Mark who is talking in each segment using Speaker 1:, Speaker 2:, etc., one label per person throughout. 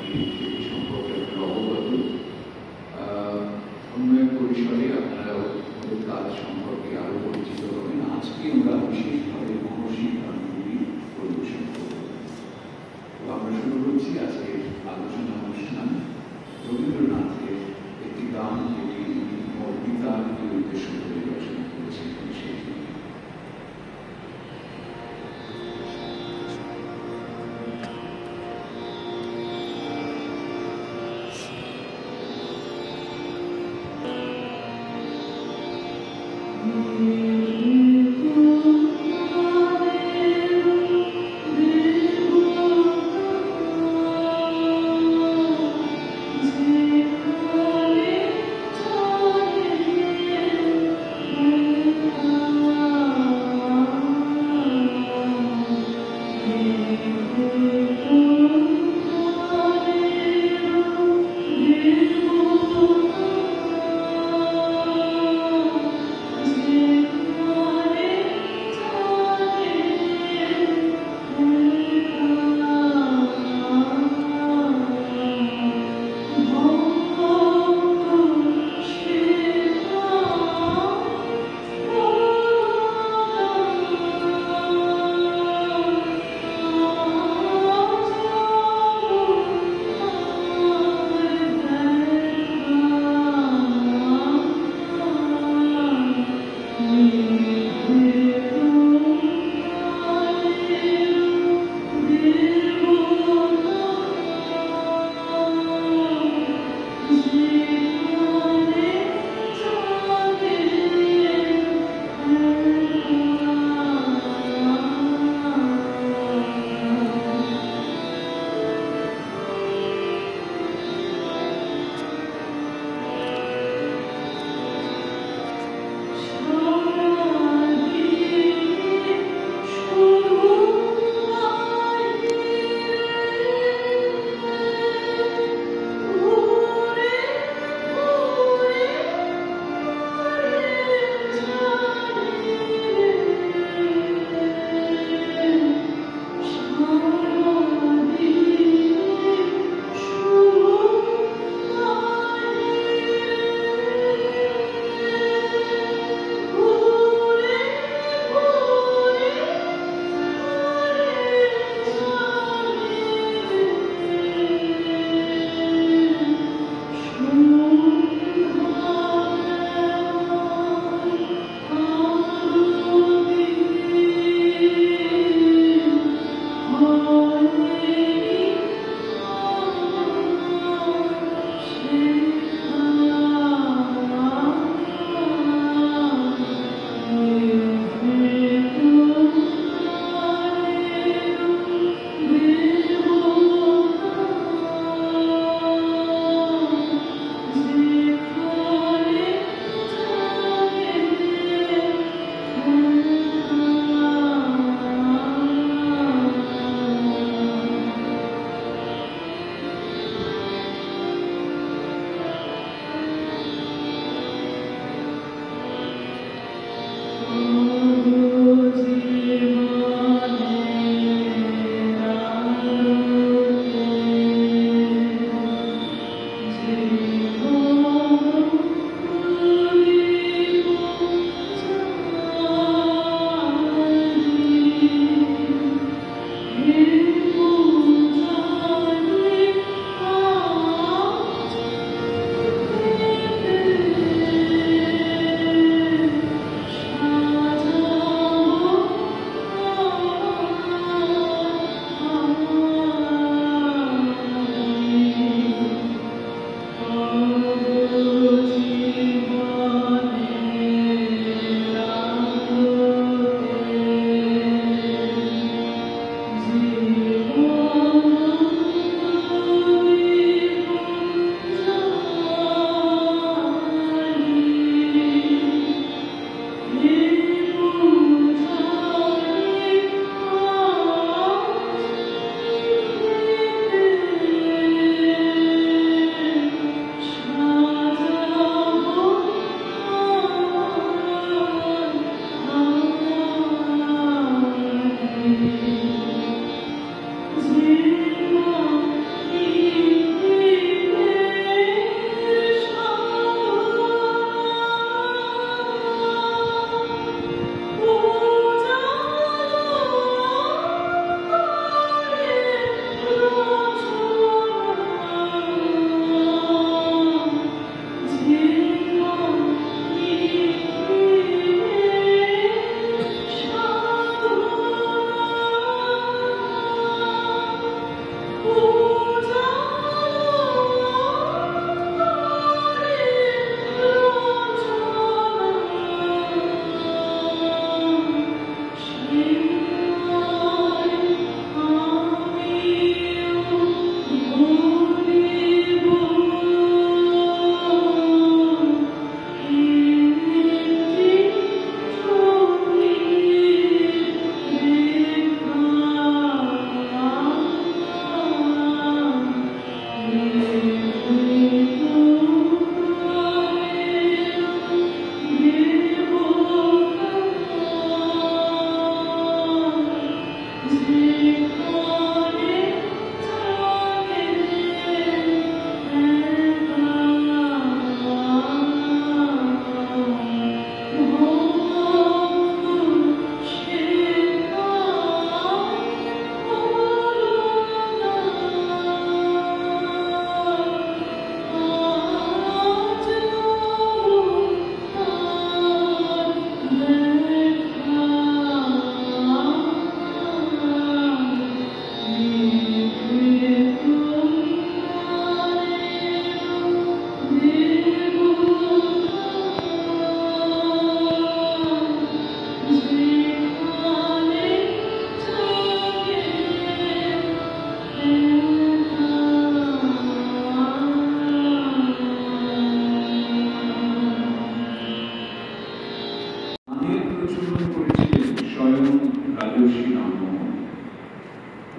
Speaker 1: সেটি সম্পর্কে আপনারা অবগত। অন্য এক পরিসরে আপনারা ওদের কাজ সম্পর্কে আরো পরিচিত হবেন। আজকে আমরা বিশেষভাবে মানসিক গানগুলি পরিবেশন করব। তো আমরা শুরু করছি আজকের আলোচনা অনুষ্ঠান রবীন্দ্রনাথের একটি গান, যেটি গীতাকে উদ্দেশ্য করে রচনা করেছেন সেই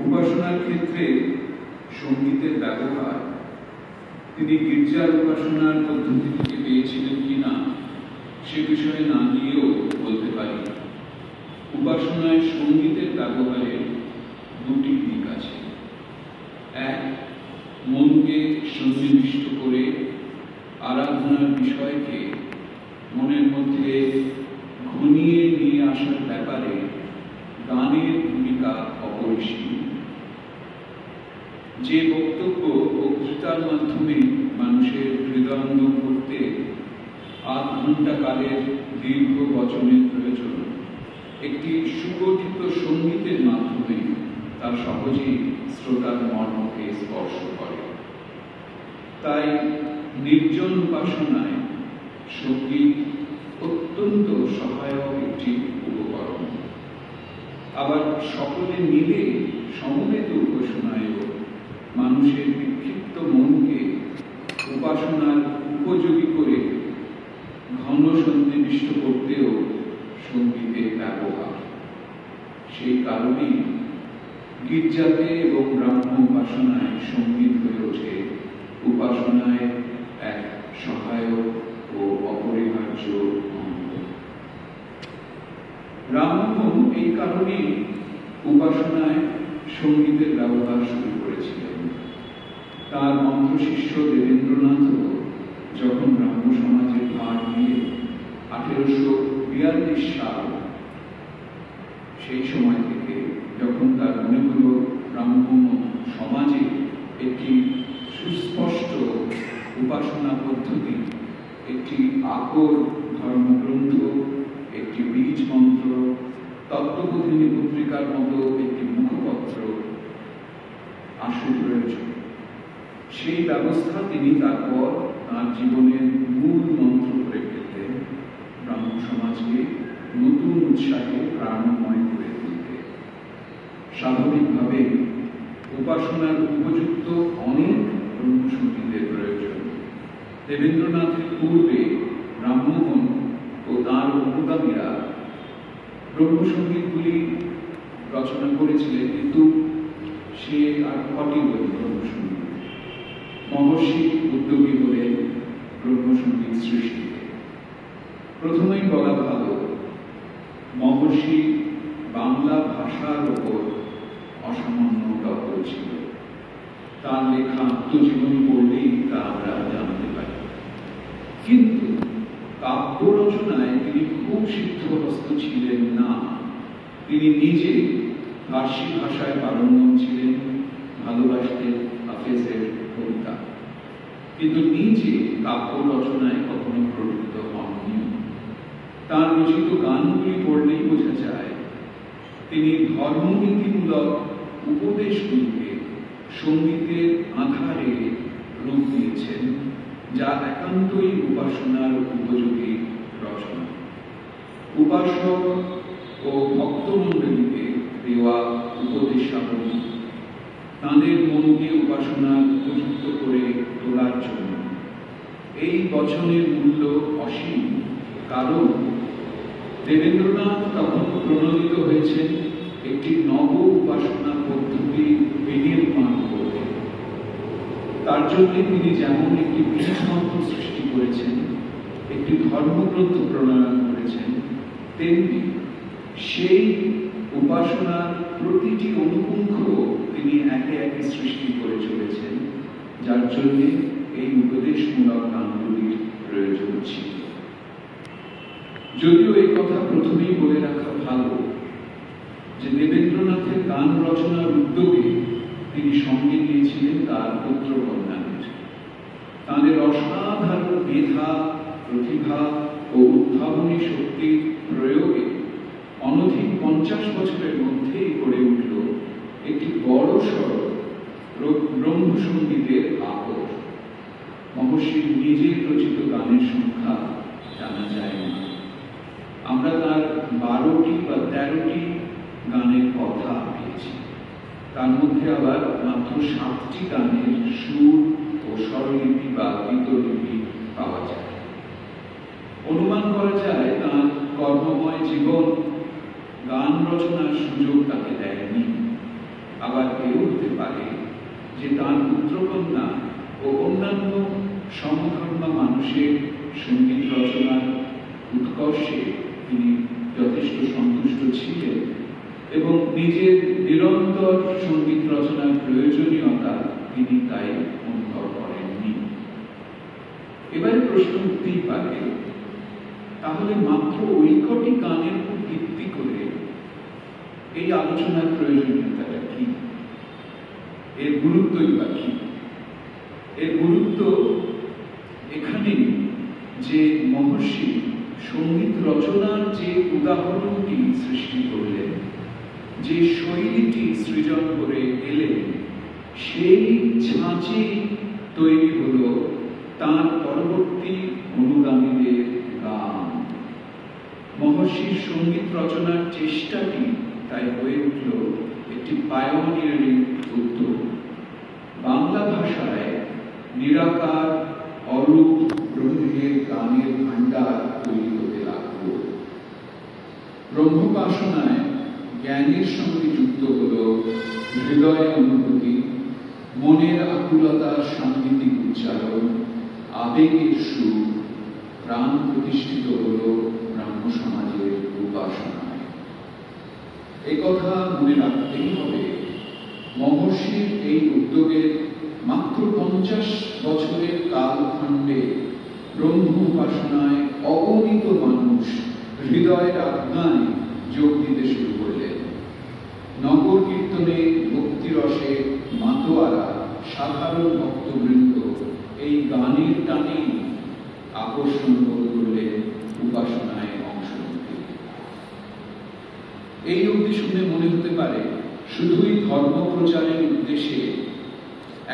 Speaker 1: উপাসনার ক্ষেত্রে সঙ্গীতের ব্যবহার তিনি গির্জার উপাসনার পদ্ধতি থেকে পেয়েছিলেন কিনা সে বিষয়ে না গিয়েও বলতে পারি। উপাসনায় সঙ্গীতের ব্যবহারের দুটি দিক আছে। এক, মনকে সন্নিবিষ্ট করে আরাধনার বিষয়কে মনের মধ্যে ঘনিয়ে নিয়ে আসার ব্যাপারে গানের ভূমিকা অপরিসীম। যে বক্তব্য ও গীতার মাধ্যমে মানুষের হৃদয়ঙ্গম করতে ৮ ঘন্টা কালের দীর্ঘ বচনের প্রয়োজন, একটি সুগঠিত সঙ্গীতের মাধ্যমে তা সহজেই শ্রোতার মর্মকে স্পর্শ করে। তাই নির্জন উপাসনায় সঙ্গীত অত্যন্ত সহায়ক একটি উপকরণ। আবার সকলে মিলে সমবেত উপাসনায়ও মানুষের বিক্ষিপ্ত মনকে উপাসনার উপযোগী করে ঘন সন্নিবিষ্ট করতেও সঙ্গীতের ব্যবহার। সেই কারণেই গির্জাতে এবং ব্রাহ্ম উপাসনায় সঙ্গীত হয়ে ওঠে উপাসনায় এক সহায়ক ও অপরিহার্য অঙ্গ। রামমোহন এই কারণেই উপাসনায় সঙ্গীতের ব্যবহার শুরু করেছিলেন। তার মন্ত্রশিষ্য দেবেন্দ্রনাথও যখন ব্রাহ্ম সমাজের ভার নিয়ে 1842 সাল, সেই সময় থেকে যখন তার মনে হল ব্রাহ্ম সমাজে একটি সুস্পষ্ট উপাসনা পদ্ধতি, একটি আকর ধর্মগ্রন্থ, একটি বীজ মন্ত্র, তত্ত্ববোধিনী পত্রিকার মতো একটি মুখপত্র আসল প্রয়োজন। সেই ব্যবস্থা তিনি তারপর তাঁর জীবনের মূল মন্ত্র করে ফেলতেন, ব্রাহ্ম সমাজকে নতুন উৎসাহে প্রাণময় করে তুলতে। স্বাভাবিকভাবে উপাসনার উপযুক্ত অনেক ব্রহ্মসঙ্গীতের প্রয়োজন। দেবেন্দ্রনাথের পূর্বে রামমোহন ও তাঁর অনুগামীরা ব্রহ্মসঙ্গীতগুলি রচনা করেছিলেন, কিন্তু সে আর ঘটেনি ব্রহ্মসঙ্গীত। মহর্ষি উদ্যোগী হলেন ব্রহ্মসঙ্গীত সৃষ্টিতে। প্রথমেই বলা ভালো, মহর্ষি বাংলা ভাষার ওপর অসামান্য দখল ছিল। তার লেখা আত্মজীবনী পড়লেই তা আমরা জানতে পারি। কিন্তু কাব্য রচনায় তিনি খুব সিদ্ধহস্ত ছিলেন না। তিনি নিজে ফার্সি ভাষায় পারঙ্গম ছিলেন, ভালোবাসতেন হাফেজের কবিতা, কিন্তু নিজে কাব্য রচনায় কখনো প্রবৃত্ত হননি। তার রচিত গানগুলি পড়লেই বোঝা যায় তিনি ধর্মনীতিমূলক উপদেশগুলিকে সঙ্গীতের আধারে রূপ দিয়েছেন, যা একান্তই উপাসনার উপযোগী রচনা। উপাসক ও ভক্তমণ্ডলীকে দেওয়া উপদেশাবলী তাঁদের মনকে উপাসনার উপযুক্ত করে তোলার জন্য এই বচনের মূল্য অসীম। কারণ দেবেন্দ্রনাথ তখন প্রণোদিত হয়েছেন একটি নব উপাসনা পদ্ধতি বিনির্মাণ করতে। তার জন্য তিনি যেমন একটি বীজমন্ত্র সৃষ্টি করেছেন, একটি ধর্মগ্রন্থ প্রণয়ন করেছেন, তেমনি সেই উপাসনার প্রতিটি অনুপুঙ্খ তিনি একে একে সৃষ্টি করে চলেছেন, যার জন্য এই উপদেশমূলক গানগুলির প্রয়োজন ছিল। যদিও এই কথা প্রথমেই বলে রাখা ভালো যে দেবেন্দ্রনাথের গান রচনার উদ্যোগে তিনি সঙ্গে নিয়েছিলেন তার পুত্র কন্যাদের। তাঁদের অসাধারণ মেধা, প্রতিভা ও উদ্ভাবনী শক্তির প্রয়োগে অনধিক 50 বছরের মধ্যেই গড়ে উঠল একটি বড় সড় ব্রহ্মসঙ্গীতের আকর। মহর্ষির নিজের রচিত গানের সংখ্যা জানা যায় না। আমরা তার 12টি বা 13টি গানের কথা পেয়েছি। তার মধ্যে আবার মাত্র 7টি গানের সুর ও স্বরলিপি বা গীতলিপি পাওয়া যায়। অনুমান করা যায় তার কর্মময় জীবন গান রচনার সুযোগ তাকে দেয়নি। আবার এও হতে পারে যে তার পুত্রকন্যা ও অন্যান্য সমধর্মা মানুষের সঙ্গীত রচনার উৎকর্ষে তিনি যথেষ্ট সন্তুষ্ট ছিলেন এবং নিজের নিরন্তর সঙ্গীত রচনার প্রয়োজনীয়তা তিনি তাই অনুভব করেননি। এবারে প্রশ্ন উঠতেই পারে, তাহলে মাত্র ওই কটি গানের উপর ভিত্তি করে এই আলোচনার প্রয়োজনীয়তাটা কি? এর গুরুত্বই বা কি? এর গুরুত্ব এখানেই যে মহর্ষি সঙ্গীত রচনার যে উদাহরণটি সৃষ্টি করলেন, যে শৈলীটি সৃজন করে এলেন, সেই ছাঁচে তৈরি হল তার পরবর্তী অনুগামীদের গান। মহর্ষির সঙ্গীত রচনার চেষ্টাটি তাই হয়ে উঠল একটি পায়োনিয়ারিং উদ্যোগ। বাংলা ভাষায় নিরাকার অরূপ ব্রহ্মের গানের ভাণ্ডার তৈরি হতে লাগল। ব্রহ্মোপাসনায় জ্ঞানের সঙ্গে যুক্ত হল হৃদয় অনুভূতি, মনের আকুলতার সাংগীতিক উচ্চারণ, আবেগের সুর, প্রাণ প্রতিষ্ঠিত হল ব্রাহ্ম সমাজের উপাসনায়। এই কথা মনে রাখতেই হবে, মহর্ষির এই উদ্যোগের মাত্র 50 বছরের কালখণ্ডে ব্রহ্ম উপাসনায় অগণিত মানুষ হৃদয়ের আজ্ঞায় যোগ দিতে শুরু করলেন। নগর কীর্তনে ভক্তিরসে মাতোয়ারা সাধারণ ভক্তবৃন্দ এই গানের টানেই আকর্ষণ বোধ করলেন উপাসনায় অংশ নিতে। এই অবধি শুনে মনে হতে পারে শুধুই ধর্ম প্রচারের উদ্দেশ্যে,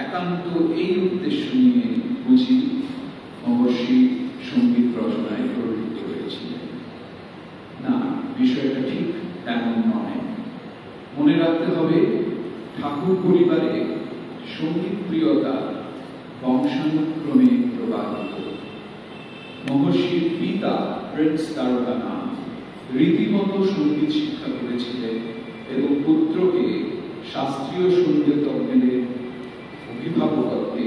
Speaker 1: একান্ত এই উদ্দেশ্য নিয়ে বুঝি মহর্ষি সঙ্গীত রচনায় প্রবৃত্ত হয়েছিলেন। না, বিষয়টা ঠিক তেমন নয়। মনে রাখতে হবে, ঠাকুর পরিবারে সঙ্গীত প্রিয়তা বংশানুক্রমে প্রবাহিত। মহর্ষির পিতা প্রিন্স দ্বারকানাথ রীতিমতো সঙ্গীত শিক্ষা করেছিলেন এবং পুত্রকে শাস্ত্রীয় সঙ্গীতজ্ঞদের অভিভাবকত্বে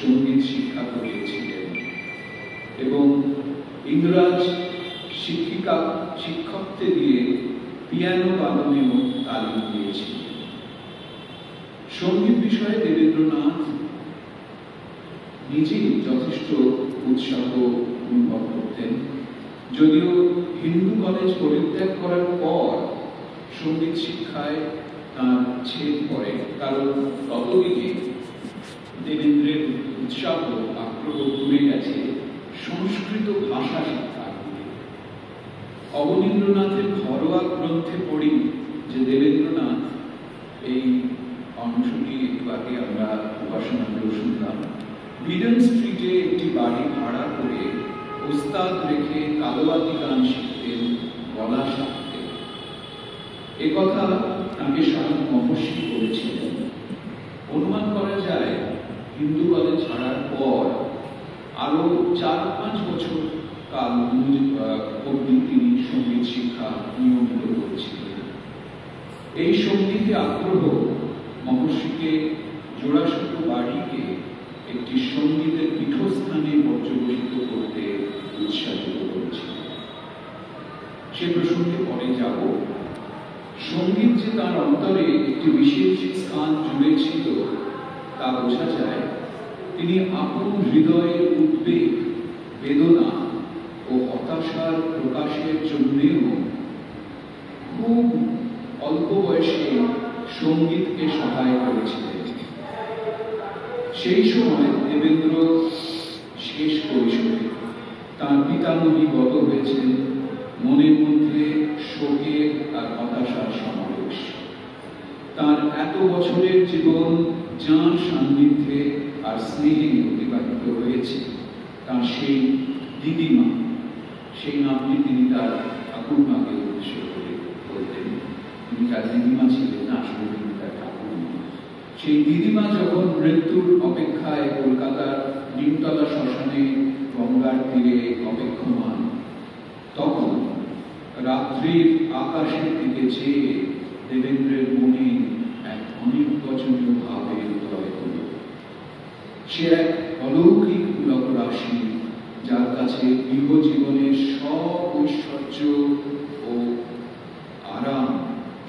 Speaker 1: সঙ্গীত শিক্ষা করিয়েছিলেন এবং ইংরাজ শিক্ষককে দিয়ে পিয়ানো বাদনেও তালিম দিয়েছিলেন। সঙ্গীত বিষয়ে দেবেন্দ্রনাথ নিজেই যথেষ্ট উৎসাহ অনুভব করতেন। যদিও হিন্দু কলেজ পরিত্যাগ করার পর সঙ্গীত শিক্ষায় তার ছেদ পড়ে, কারণ ততদিনে দেবেন্দ্রের উৎসাহ আগ্রহ কমে গেছে সংস্কৃত ভাষা শিক্ষার দিকে। অবনীন্দ্রনাথের ঘরোয়া গ্রন্থে পড়ি যে দেবেন্দ্রনাথ এই অংশটি একটু আগে আমরা উপাসনাতেও শুনলাম। বিডন স্ট্রিটে একটি বাড়ি ভাড়া করে ওস্তাদ রেখে কালোয়াতি গান শিখতেন, গলা সাধতেন। একথা তাকে স্বয়ং মহর্ষি বলেছিলেন। অনুমান করা যায় হিন্দু কলেজ ছাড়ার পর আরো 4-5 বছর কাল অবধি তিনি সঙ্গীত শিক্ষা নিয়মিত করেছিলেন। এই সঙ্গীতে আগ্রহ মহর্ষিকে জোড়াসাঁকো বাড়িকে একটি সঙ্গীতের পীঠস্থানে পর্যবেসিত করতে উৎসাহিত করেছিল। সে প্রসঙ্গে পরে যাব। সঙ্গীত যে তার অন্তরে একটি বিশেষ স্থান জুড়েছিল তা বোঝা যায় তিনি আপন হৃদয়ের উদ্বেগ, বেদনা ও হতাশার প্রকাশের জন্যেও খুব অল্প বয়সে সঙ্গীতকে সহায় করেছিলেন। সেই সময় দেবেন্দ্র শেষ কৈশোরে তাঁর পিতামহী গত হয়েছেন। মনের মধ্যে শোকের আর হতাশার সমাবেশ। তার এত বছরের জীবন যাঁর সান্নিধ্যে আর স্নেহে অতিবাহিত হয়েছে, তার সেই দিদিমা, সেই নামটি তিনি তার ঠাকুরমাকে উদ্দেশ্য করে বলতেন। তিনি তার দিদিমা ছিলেন না, আসলে তিনি তার ঠাকুরমা। সেই দিদিমা যখন মৃত্যুর অপেক্ষায় কলকাতার নিমতলা শ্মশানে গঙ্গার তীরে অপেক্ষমান, তখন রাত্রির আকাশের দিকে চেয়ে দেবেন্দ্রের মনে এক অনির্বচনীয় ভাবের উদয় হল। সে এক অলৌকিক পুলক রাশি, যার কাছে গৃহজীবনের সব ঐশ্বর্য ও আরাম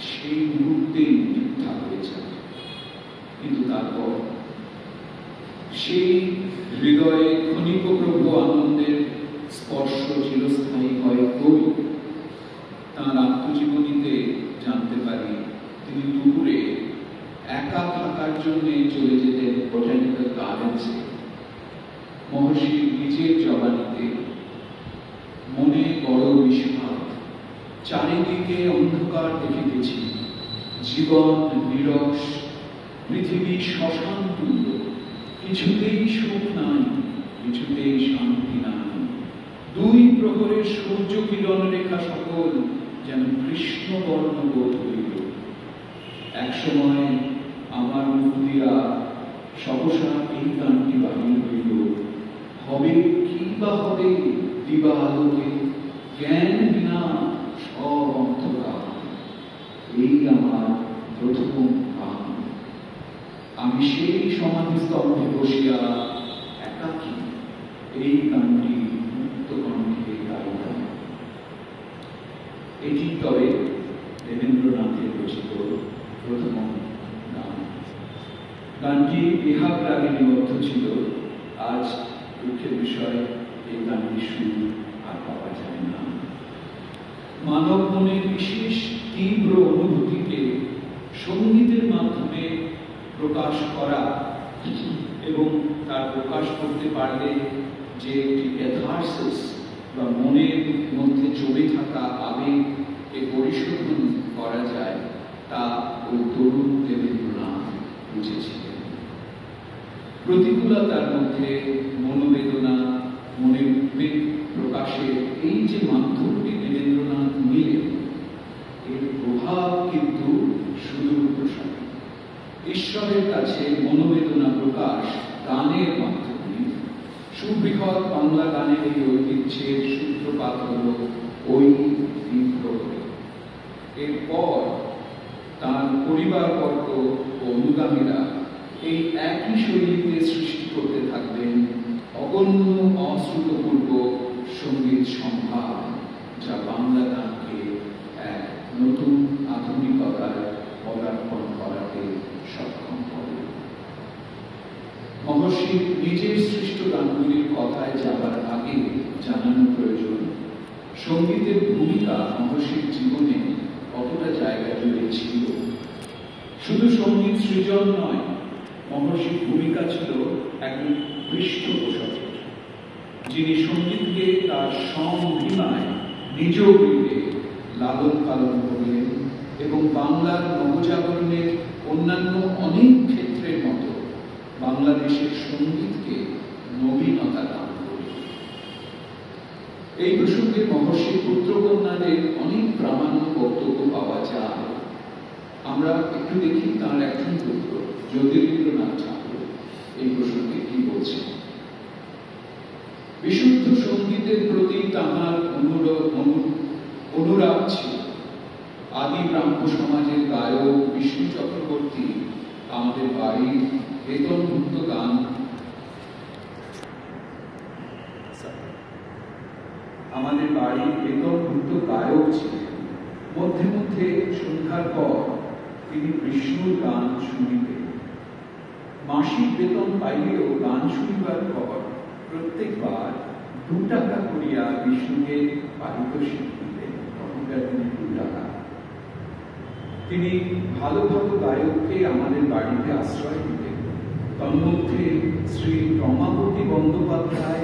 Speaker 1: সেই মুহূর্তেই মিথ্যা হয়ে যায়। কিন্তু তারপর সেই হৃদয়ে ক্ষণিকপ্রভ আনন্দের স্পর্শ চিরস্থায়ী হয় কই। তাঁর আত্মজীবনীতে জানতে পারি তিনি দুপুরে একা থাকার জন্য চলে যেতেন বোটানিক্যাল গার্ডেন্সে। মহর্ষির নিজের জবানিতে মনে বড় বিষাদ, চারিদিকে অন্ধকার দেখিতেছি, জীবন নিরস, পৃথিবী শ্মশান তুল্য, কিছুতেই সুখ নাই, কিছুতেই শান্তি নাই। 2 প্রহরের সূর্য কিরণ রেখা সকল যেন কৃষ্ণবর্ণ বোধ হইল। এক সময় আমার মুখ দিয়া সহসা এই গানটি বাহির হইল, হবে কি বা হবে দিবা আলোকে, জ্ঞান বিনা সব অন্ধকার, এই আমার প্রথম গান। আমি সেই সমাধিস্তম্ভে বসিয়া একাকী এই গানটি মুক্ত কণ্ঠে গাইলাম। এটি তবে দেবেন্দ্রনাথের রচিত প্রথম গান। গানটি বিহাগ রাগে নিবদ্ধ ছিল। আজ দুঃখের বিষয়, এই গানটি সুর আর পাওয়া যায় না। মানব মনের বিশেষ তীব্র অনুভূতিকে সঙ্গীতের মাধ্যমে প্রকাশ করা এবং তার প্রকাশ করতে পারলে যে একটি ক্যাথারসিস বা মনের মধ্যে জমে থাকা আবেগকে পরিশোধন করা যায়, তা ওই তরুণ দেবেন্দ্রনাথ বুঝেছিলেন। প্রতিকূলতার মধ্যে মনোবেদনা, মনের উদ্বেগ প্রকাশের এই যে মাধ্যমটি দেবেন্দ্রনাথ নিলেন, এর প্রভাব কিন্তু সুদূর প্রসারী। ঈশ্বরের কাছে মনোবেদনা প্রকাশ গানের মাধ্যমে। সুবৃহৎ বাংলা গানের এই ঐতিহ্যের সূত্রপাত হল ওই বিপ্লবে। এরপর তার পরিবারবর্গ ও অনুগামীরা এই একই শৈলীতে সৃষ্টি করতে থাকবেন অগণ্য অশ্রুতপূর্ব সঙ্গীত সম্ভার, যা বাংলা গানকে এক নতুন আধুনিকতার পদার্পণ করাতে সক্ষম করে। মহর্ষির নিজের সৃষ্ট গানগুলির কথায় যাবার আগে জানানো প্রয়োজন, সঙ্গীতের ভূমিকা মহর্ষির জীবনে কতটা জায়গা জুড়ে ছিল। শুধু সঙ্গীত সৃজন নয়, মহর্ষির ভূমিকা ছিল একজন পৃষ্ঠপোষকের, যিনি সঙ্গীতকে তার সমভিমায় নিজ গৃহে লালন পালন করলেন এবং বাংলার নবজাগরণের অন্যান্য অনেক ক্ষেত্রের মতো বাংলাদেশের সঙ্গীতকে নবীনতা দান করে। এই প্রসঙ্গে মহর্ষি পুত্রকন্যাদের অনেক প্রামাণ্য বক্তব্য পাওয়া যায়। আমরা একটু দেখি তার একজন পুত্র জ্যোতিরিন্দ্রনাথ ঠাকুর এই প্রসঙ্গে কি বলছেন। বিশুদ্ধ সঙ্গীতের প্রতি তাহার অনুরাগ ছিল। আদি ব্রাহ্ম সমাজের গায়ক বিষ্ণু চক্রবর্তী আমাদের বাড়ির বেতনভুক্ত গায়ক ছিলেন। মধ্যে মধ্যে সন্ধ্যার পর তিনি বিষ্ণুর গান শুনিতেন। মাসিক বেতন পাইলেও গান শুনিবার পর প্রত্যেকবার 2 টাকা করিয়া বিষ্ণুকে পারিতোষিক দিতেন। তখনকার দিনে 2 টাকা। তিনি ভালো ভালো গায়ককে আমাদের বাড়িতে আশ্রয় দিতেন। তন্মধ্যে শ্রী রমাপতি বন্দ্যোপাধ্যায়,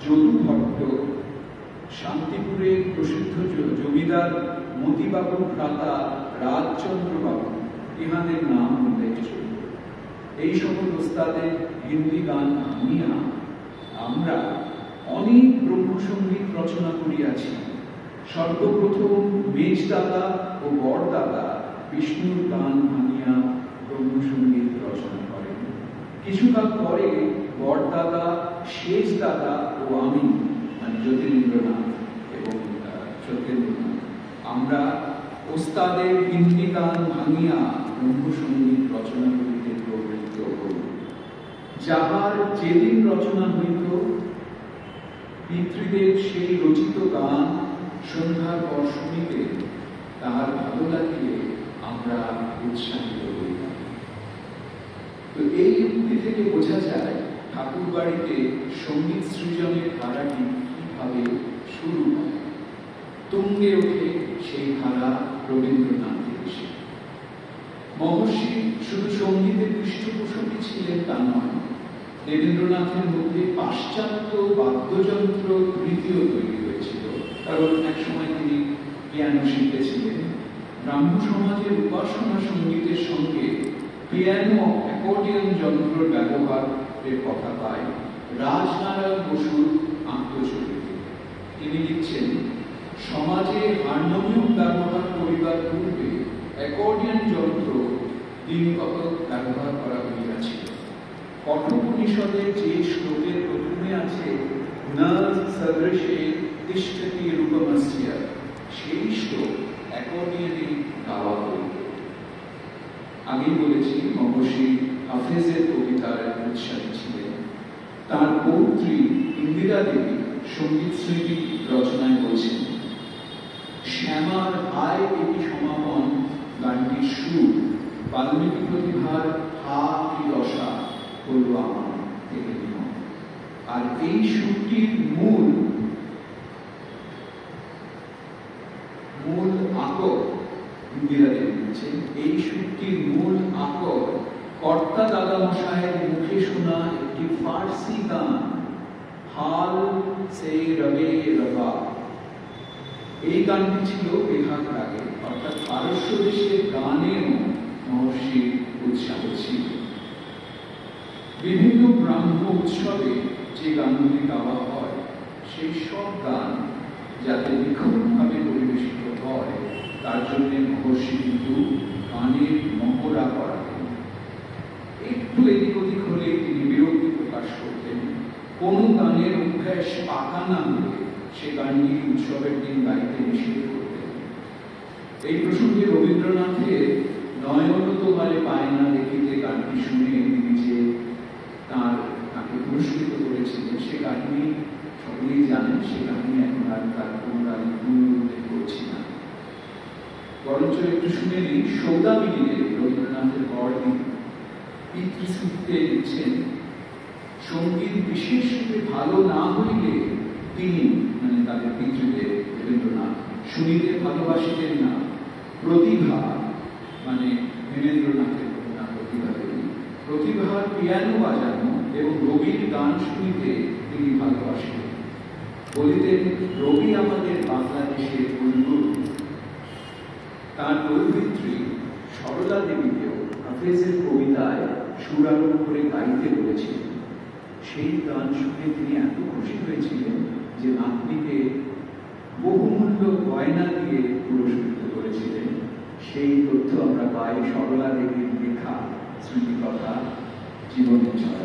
Speaker 1: যদু ভট্ট, শান্তিপুরের প্রসিদ্ধ জমিদার মতিবাবুর ভ্রাতা রাজচন্দ্র বাবু, ইহাদের নাম উল্লেখযোগ্য। এই সকল ওস্তাদের হিন্দি গান শুনিয়া আমরা অনেক ব্রহ্মসঙ্গীত রচনা করিয়াছি। সর্বপ্রথম মেজদাদা ও বড়দাদা বিষ্ণুর গান ভাঙিয়া ব্রহ্মসঙ্গীত রচনা করেন। কিছুকাল পরে বড়দাদা, শেষ দাদা ও আমি, মানে জ্যোতিরিন্দ্রনাথ এবং সত্যেন্দ্রনাথ, আমরা ওস্তাদের হিন্দি গান ভাঙিয়া ব্রহ্মসঙ্গীত রচনা করিতে প্রবৃত্ত হই। যাহার যেদিন রচনা হইত, পিতৃদের সেই রচিত গান সন্ধ্যার পর শুনিতে তাহার ভালো লাগিলে আমরা উৎসাহিত হইতাম। তো এই উক্তি থেকে বোঝা যায় ঠাকুর বাড়িতে সঙ্গীত সৃজনের ধারাটি কিভাবে শুরু হয়। তুঙ্গে ওঠে সেই ধারা রবীন্দ্রনাথের এসে। মহর্ষি শুধু সঙ্গীতের পৃষ্ঠপোষকই ছিলেন তা নয়, দেবেন্দ্রনাথের মধ্যে পাশ্চাত্য বাদ্যযন্ত্র রীতিও তৈরি হয়েছিল। কারণ এক সময় তিনি পিয়ানো শিখেছিলেন। ব্রাহ্ম সমাজের উপাসনা সঙ্গীতের সঙ্গে পিয়ানো, অ্যাকর্ডিয়ন যন্ত্রের ব্যবহারের কথা পাই রাজনারায়ণ বসুর আত্মজীবনীতে। তিনি লিখছেন, সমাজে হারমোনিয়াম ব্যবহার করিবার পূর্বে অ্যাকর্ডিয়ন যন্ত্র দিনগত ব্যবহার করা হইয়াছিল। কঠোপনিষদের যে শ্লোকের প্রথমে আছে না সদৃশে তিষ্ঠতি রূপমস্য, সেই শ্লোক অ্যাকর্ডিয়নে গাওয়া হইত। আমি বলেছি মহর্ষি হাফেজের কবিতার উৎসাহী ছিলেন। তার পৌত্রী ইন্দিরা দেবী সঙ্গীত স্মৃতি রচনায় বলছেন, শ্যামার হায় এটি সমাপন গানটির সুর বাল্মীকি প্রতিভার হা কি দশা হল আমার থেকে নিয়ম। আর এই সুরটির মূল আকর ইন্দিরা দেবী বলছেন, এই সুরটির মূল আকর কর্তা দাদা মশাইয়ের মুখে শোনা একটি ফার্সি গান, হাল সে রবে রবা। এই গানটি ছিল বেহাগ রাগে, অর্থাৎ পারস্য দেশের গানেও মহর্ষির উৎসাহ ছিল। বিভিন্ন ব্রাহ্ম উৎসবে যে গানগুলি গাওয়া হয়, সেই সব গান যাতে নিখুঁতভাবে পরিবেশিত হয়, তার জন্য মহর্ষি কিন্তু গানের মহড়া করাতেন। একটু এদিক ওদিক হলে তিনি বিরক্তি প্রকাশ করতেন। কোন গানের অভ্যাস পাকা না হলে সে গানটি উৎসবের দিন গাইতে নিষেধ করতেন। এই প্রসঙ্গে রবীন্দ্রনাথের নয়ন তোমারে পায় না দেখিতে গানটি শুনে তিনি যে তাকে পুরস্কৃত করেছিলেন, সে কাহিনী সকলেই জানেন। সে কাহিনী এখন আর তার পুনরায় উল্লেখ করছি না, বরঞ্চ একটু শুনে নিই। সৌদামিনীদের রবীন্দ্রনাথের বড়দিন পিতৃস্মৃতিতে লিখছেন, সঙ্গীত বিশেষরূপে ভালো না হইলে তিনি, মানে তাদের পিতৃদেব রবীন্দ্রনাথ, শুনিতে ভালোবাসিতেন না। প্রতিভা, মানে বীরেন্দ্রনাথের কন্যা প্রতিভা দেবী, প্রতিভার পিয়ানো বাজানো এবং রবির গান শুনিতে তিনি ভালোবাসিতেন। বলিতেন, রবি আমাদের বাংলাদেশের কুলগুরু। তার পরিত্রী সরলা দেবীকেও হাফেজের কবিতায় সুরারোপ করে গাইতে বলেছিলেন। সেই গান শুনে তিনি এত খুশি হয়েছিলেন যে নাতনিকে বহুমূল্য গয়না দিয়ে পুরস্কৃত করেছিলেন। সেই তথ্য আমরা পাই সরলা দেবীর লেখা স্মৃতিকথা জীবনের ছড়া।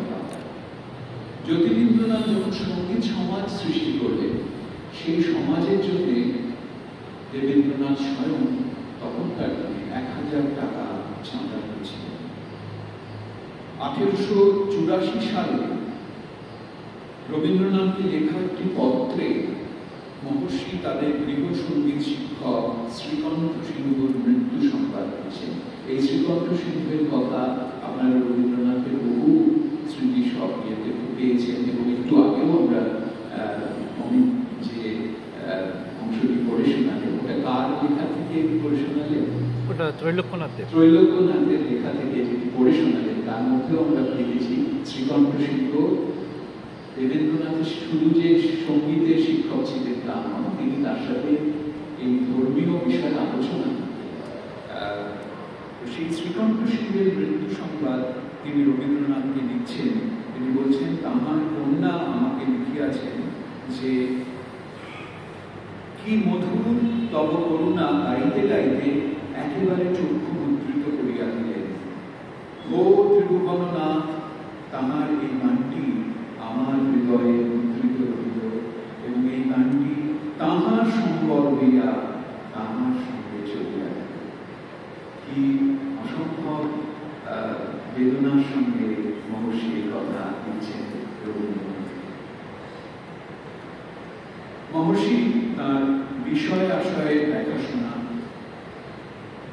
Speaker 1: জ্যোতিরিন্দ্রনাথ যখন সঙ্গীত সমাজ সৃষ্টি করলেন, সেই সমাজের জন্য দেবেন্দ্রনাথ স্বয়ং তখনকার দিনে 1000 টাকা চাঁদা করেছিলেন। 1884 সালে রবীন্দ্রনাথকে লেখা একটি পত্রে মহর্ষি তাদের গৃহ সঙ্গীত শিক্ষক শ্রীকণ্ঠ সিন্ধুর মৃত্যু সংবাদ দিয়েছেন। এই শ্রীকণ্ঠ সিন্ধুর কথা আপনারা রবীন্দ্রনাথের বহু স্মৃতি সব ইয়েতে পেয়েছেন এবং একটু আগেও আমরা যে অংশটি পড়ে শোনালেন, ওটা কার লেখা থেকে পড়ে শোনালেন?
Speaker 2: ওটা ত্রৈলোক্যনাথের
Speaker 1: লেখা থেকে যেটি পড়ে শোনালেন, তার মধ্যেও আমরা দেখেছি শ্রীকণ্ঠ সিন্ধু দেবেন্দ্রনাথের শুধু যে সঙ্গীতের শিক্ষক ছিলেন তা নয়, তিনি তার সাথে এই ধর্মীয় বিষয়ে আলোচনা সেই শ্রীকণ্ঠ সিংহের মৃত্যু সংবাদ তিনি রবীন্দ্রনাথকে লিখছেন। তিনি বলছেন, তাহার কন্যা আমাকে লিখিয়াছেন যে কি মধুর তব করুণা গাইতে গাইতে একেবারে চক্ষু মুদ্রিত করিয়া দিলেন। ও ত্রিভুবননাথ, তাহার এই গানটি আমার হৃদয়ে মুদ্রিত রইল এবং এই গানটি তাহার সম্বর হইয়া তাহার সঙ্গে চলিয়া গেল। কি অসম্ভব বেদনার সঙ্গে মহর্ষি কথা দিচ্ছেন রবীন্দ্রনাথ। মহর্ষি তার বিষয় আশয়ের দেখাশোনা,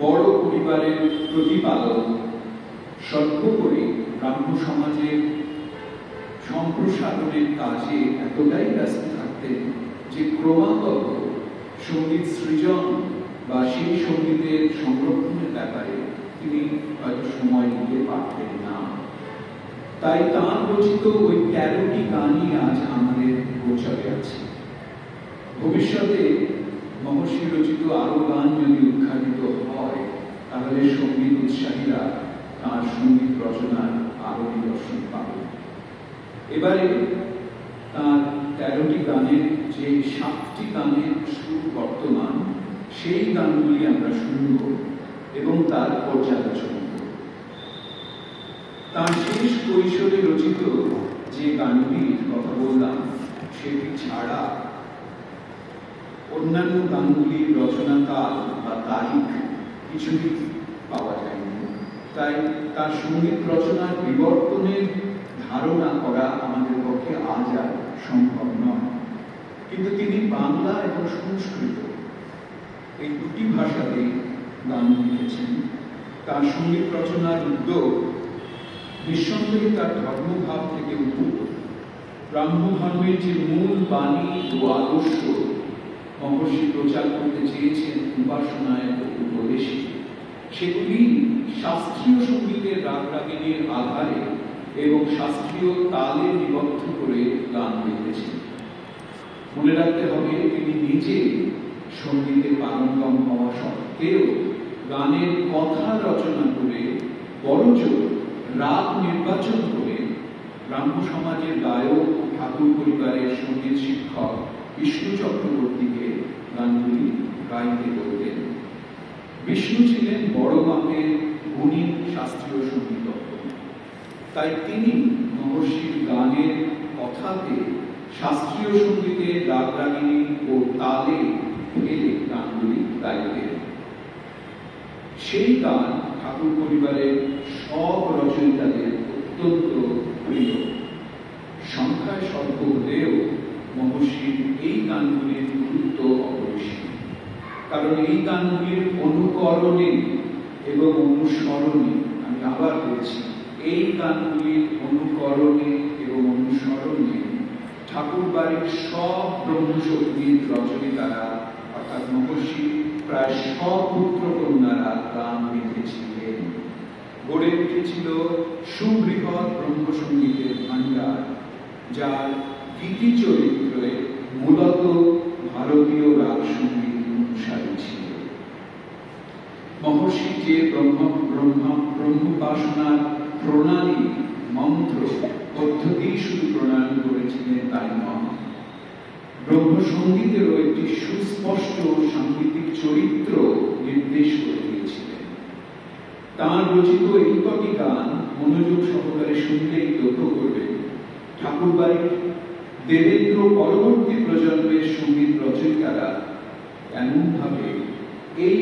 Speaker 1: বড় পরিবারের প্রতিপালন সর্বোপরি ব্রাহ্ম সমাজের সম্প্রসারণের কাজে এতটাই ব্যস্ত থাকতেন যে ক্রমাগত সঙ্গীত সৃজন বা সেই সঙ্গীতের সংরক্ষণের ব্যাপারে তিনি হয়তো সময় দিতে পারতেন না। তাই তাঁর রচিত ওই 13টি গানই আজ আমাদের গোচরে আছে। ভবিষ্যতে মহর্ষি রচিত আরো গান যদি উদ্ঘাটিত হয়, তাহলে সঙ্গীত উৎসাহীরা তাঁর সঙ্গীত রচনার আরো নিদর্শন পাবে। এবারে তাঁর 13টি গানের যে 7টি গানের সুর বর্তমান, সেই গানগুলি আমরা শুনব এবং তার পর্যালোচনা করব। তাঁর শেষ কৈশোরে রচিত যে গানটির কথা বললাম, সেটি ছাড়া অন্যান্য গানগুলির রচনাকাল বা তারিখ কিছুই পাওয়া যায়নি। তাই তার সঙ্গীত রচনার বিবর্তনের ধারণা করা আমাদের পক্ষে আজ আর সম্ভব নয়। কিন্তু তিনি বাংলা এবং সংস্কৃত এই দুটি ভাষাতেই গান লিখেছেন। তার সঙ্গীত রচনার উদ্যোগ নিঃসন্দেহে তার ধর্মভাব থেকে উদ্ভূত। ব্রাহ্ম ধর্মের যে মূল বাণী ও আদর্শ মহর্ষি প্রচার করতে চেয়েছেন উপাসনায় ও উপদেশে, সেগুলি শাস্ত্রীয় সঙ্গীতের রাগ রাগিনীর আধারে এবং শাস্ত্রীয় তালে নিবদ্ধ করে গান লিখেছেন। মনে রাখতে হবে, তিনি নিজে সঙ্গীতে পারঙ্গম হওয়া সত্ত্বেও গানের কথা রচনা করে, বরঞ্চ রাগ নির্বাচন করে ব্রাহ্ম সমাজের গায়ক ঠাকুর পরিবারের সঙ্গীত শিক্ষক বিষ্ণু চক্রবর্তীকে গানগুলি গাইতে বলতেন। বিষ্ণু ছিলেন বড় মাপের গুণী শাস্ত্রীয় সঙ্গীতজ্ঞ। তাই তিনি মহর্ষির গানের কথাতে শাস্ত্রীয় সঙ্গীতের রাগ রাগিনী ও তালে ফেলে গানগুলি গাইতেন। সেই গান ঠাকুর পরিবারের সব রচয়িতাদের অত্যন্ত প্রিয়। সংখ্যায় স্বল্প হলেও মহর্ষির এই গানগুলির গুরুত্ব অপরিসীম। কারণ এই গানগুলির অনুকরণে এবং অনুসরণে, আমি আবার বলছি, এই গানগুলির অনুকরণে এবং অনুসরণে ঠাকুর বাড়ির সব ব্রহ্মসঙ্গীত রচয়িতারা অর্থাৎ মহর্ষি প্রায় সব পুত্র কন্যারা গান লিখেছিলেন। গড়ে উঠেছিল সুবৃহৎ ব্রহ্মসঙ্গীতের ভাণ্ডার, যার গীতি চরিত্রে মূলত ভারতীয় রাগ সঙ্গীত অনুসারী ছিল। মহর্ষি যে ব্রহ্মোপাসনার প্রণালী মন্ত্র পদ্ধতি শুধু প্রণয়ন করেছিলেন তাই নয়, ব্রহ্মসঙ্গীতেরও একটি সুস্পষ্ট সাংগীতিক চরিত্র নির্দেশ করে দিয়েছিলেন। তাঁর রচিত এই কটি গান মনোযোগ সহকারে শুনলেই লক্ষ্য করবেন ঠাকুরবাড়ির দেবেন্দ্র পরবর্তী প্রজন্মের সঙ্গীত রচয়িতারা এমনভাবে এই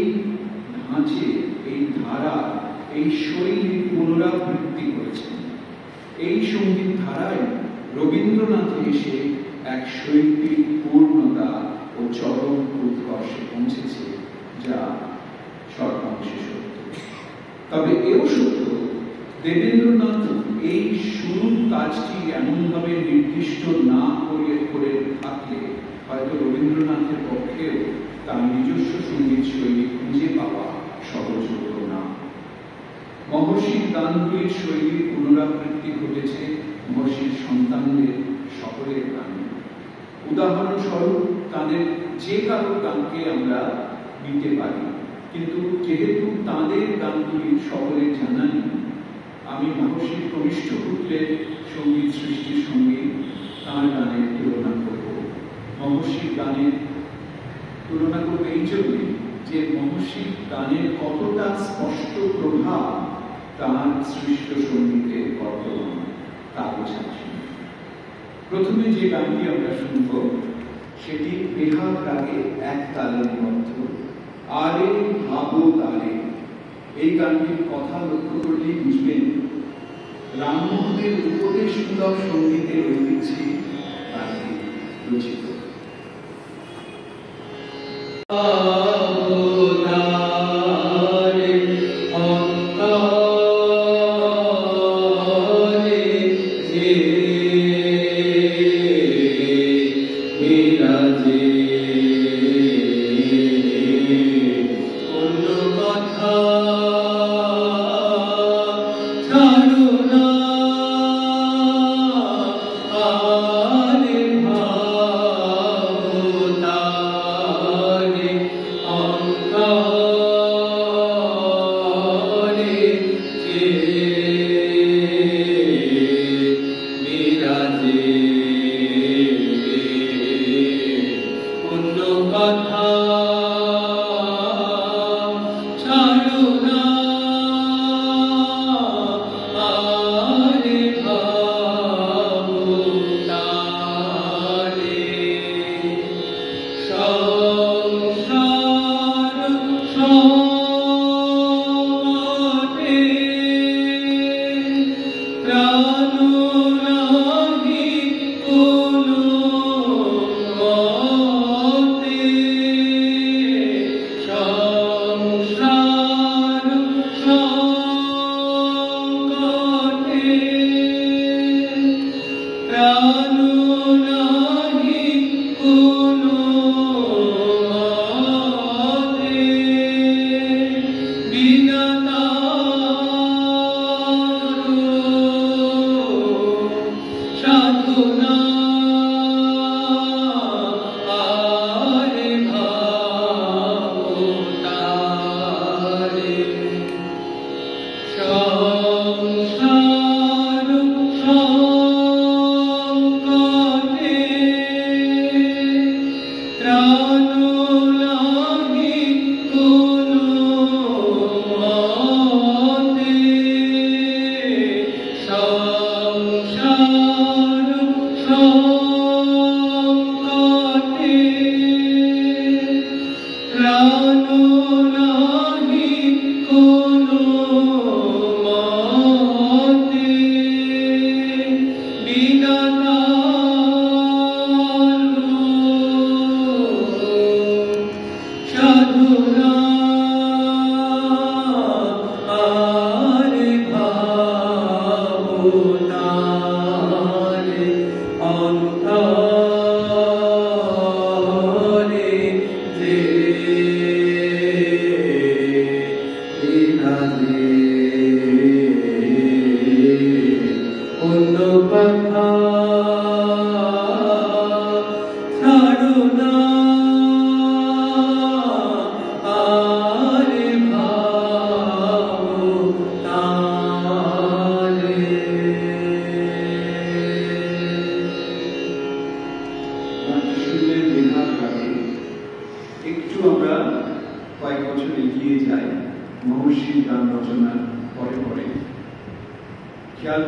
Speaker 1: ধাঁচে, এই ধারা, এই শৈলীর পুনরাবৃত্তি করেছেন। এই সঙ্গীত ধারায় রবীন্দ্রনাথে এসে এক শৈল্পিক পূর্ণতা ও চরম উৎকর্ষে পৌঁছেছে, যা সর্বাংশে সত্য। তবে এও সত্য, দেবেন্দ্রনাথ এই শুরুর কাজটি এমনভাবে নির্দিষ্ট না করে থাকলে হয়তো রবীন্দ্রনাথের পক্ষেও তার নিজস্ব সঙ্গীত শৈলী খুঁজে পাওয়া সহজ হতো না। মহর্ষির গানগুলির শৈলীর পুনরাবৃত্তি ঘটেছে মহর্ষির সন্তানদের সকলের গানে। উদাহরণস্বরূপ তাদের যে কারো গানকে আমরা নিতে পারি, কিন্তু যেহেতু তাদের গানগুলি সকলের জানা নেই, আমি মহর্ষির কনিষ্ঠ পুত্রের সঙ্গীত সৃষ্টির সঙ্গে তাঁর গানের তুলনা করব। মহর্ষির গানের তুলনা করব এই জন্যে যে মহর্ষির গানের কতটা স্পষ্ট প্রভাব তাঁর সৃষ্ট সঙ্গীতে বর্তমান তা বোঝাচ্ছে। প্রথমে যে গানটি আমরা শুনব সেটি বেহাগ রাগে এক তালে নিবদ্ধ, আরে ভাবো তারে। এই গানটির কথা লক্ষ্য করলেই বুঝবেন রামমোহনের উপদেশমূলক সঙ্গীতের ঐতিহ্যে গানটি রচিত।
Speaker 2: ছাড়ো না আরে ভাবো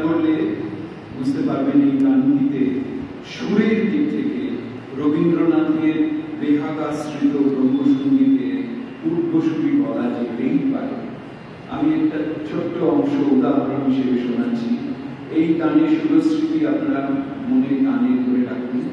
Speaker 2: করলে বুঝতে পারবেন এই গানটিতে সুরের দিক থেকে রবীন্দ্রনাথের বেহাগাশ্রিত ব্রহ্মসঙ্গীতের পূর্বসূরি বলা যেতেই পারে। আমি একটা ছোট্ট অংশ উদাহরণ হিসেবে শোনাচ্ছি। এই গানের সুরস্মৃতি আপনারা মনে কানে ধরে রাখুন।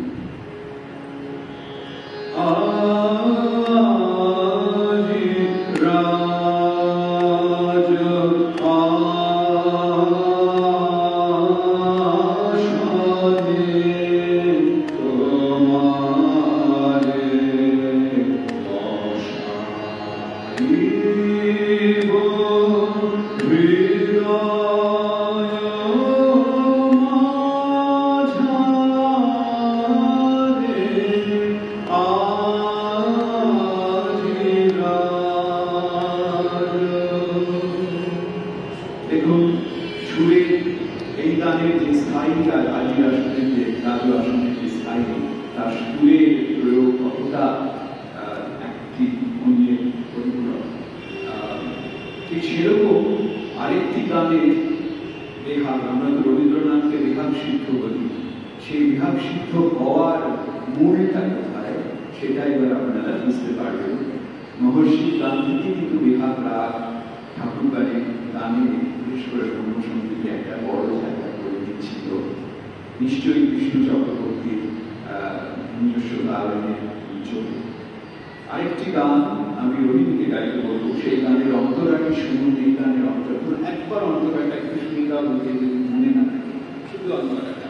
Speaker 2: দেখুন সুরের এই গানের যে স্থায়ীটা রাজু আসনের যে স্থায়ী তার সুরের প্রয়োগ কতটা একটি অন্যের পরিপূরক। ঠিক সেরকম আরেকটি গানের বেহাগ, আমরা তো রবীন্দ্রনাথকে বেহাগ সিদ্ধ বলি, সেই বেহাগ সিদ্ধ হওয়ার মূলটা কোথায় সেটা এবার আপনারা বুঝতে পারবেন। মহর্ষি গান থেকে কিন্তু বেহাগ রাগ ঠাকুরবাড়ির গানে বিশেষ করে ব্রহ্মসঙ্গীতে একটা বড় জায়গা করে দিচ্ছিল। নিশ্চয়ই বিষ্ণু চক্রবর্তীর নিজস্ব গানের চোখে। আরেকটি গান আমি রবীন্দ্রকে গাইতে বলবো, সেই গানের অন্তরাটি শুনুন। এই গানের অন্তর একবার অন্তরাটা একটু শুনিকা বলতে যদি মনে না থাকে, শুধু অন্তরাটা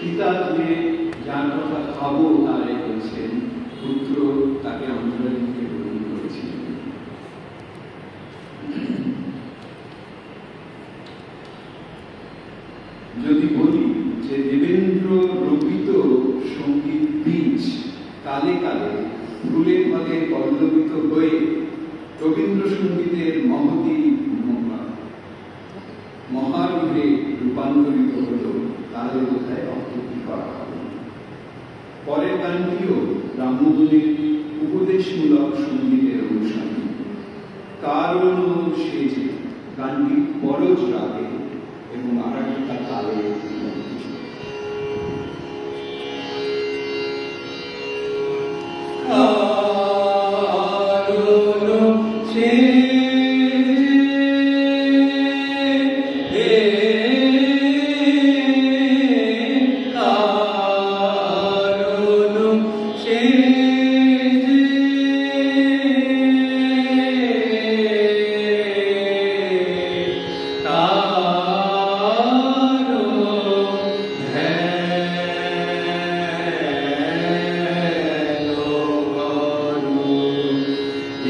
Speaker 2: পিতা যে যার কথা খাবো তারাই বলছেন, পুত্র তাকে অন্তরালীকে গ্রহণ করেছিলেন। যদি বলি যে দেবেন্দ্র রোপিত সঙ্গীত বীজ কালে কালে ফুলের ফলে পল্লবিত হয়ে রবীন্দ্রসঙ্গীতের মহতী মহারূপে রূপান্তরিত হল, তাহলে কোথায় অর্থটি করা হবে। পরের গানটিও ব্রাহ্মণের উপদেশমূলক সঙ্গীতের অনুসারী। কারণ সেজে গানটি পরজ রাগে এবং আরেকটা তালে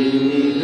Speaker 3: Amen.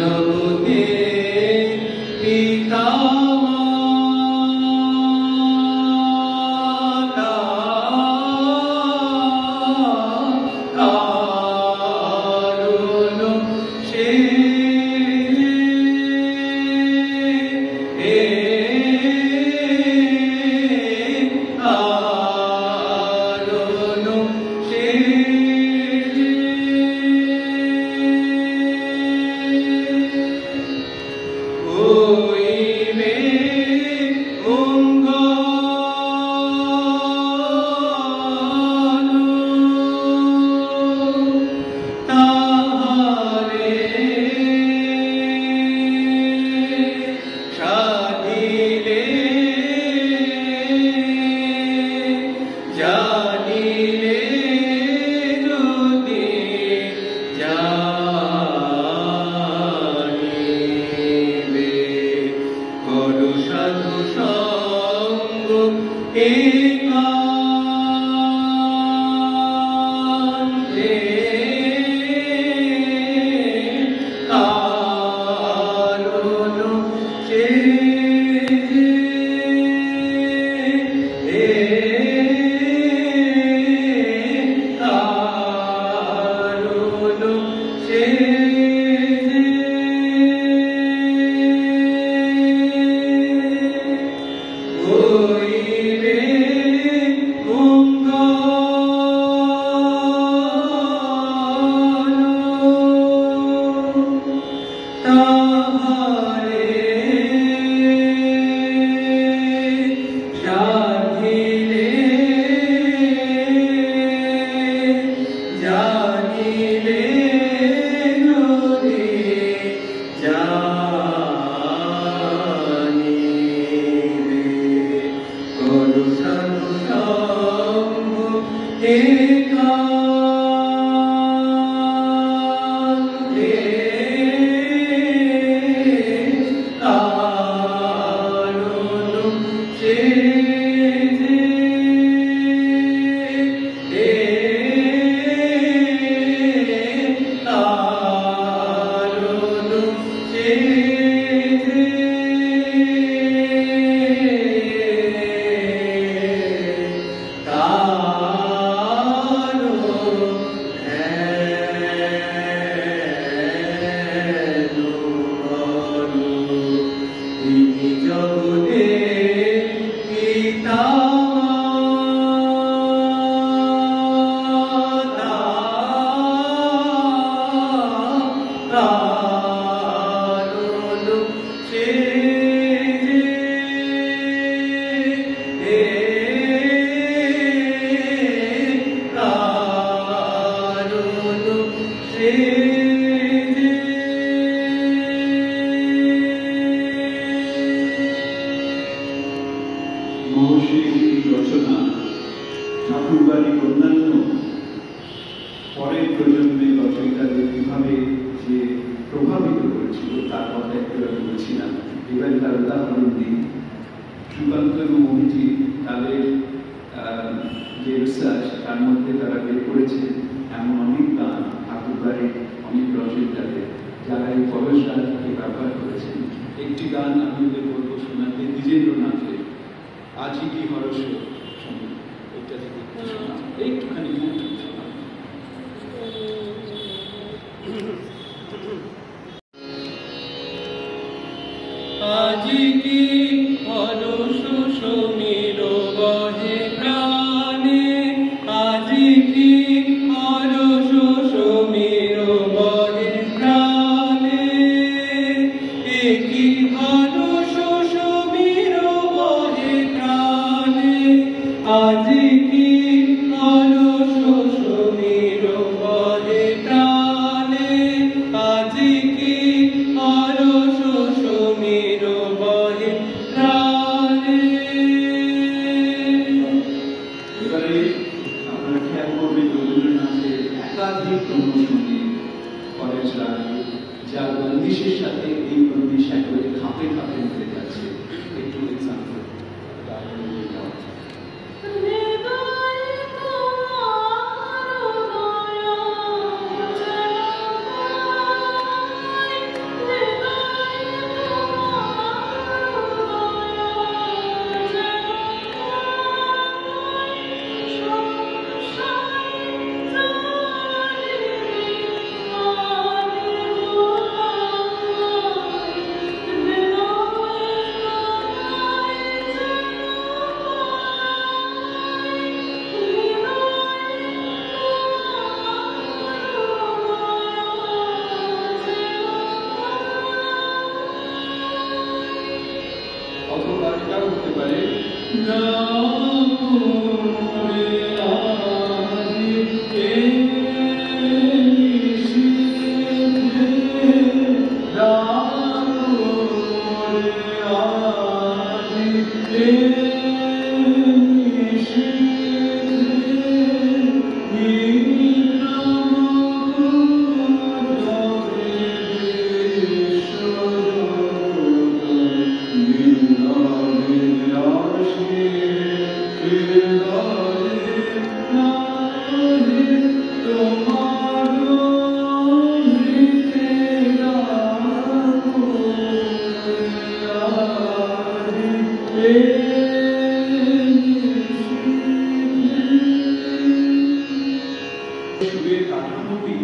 Speaker 2: সুরের কাঠামোটি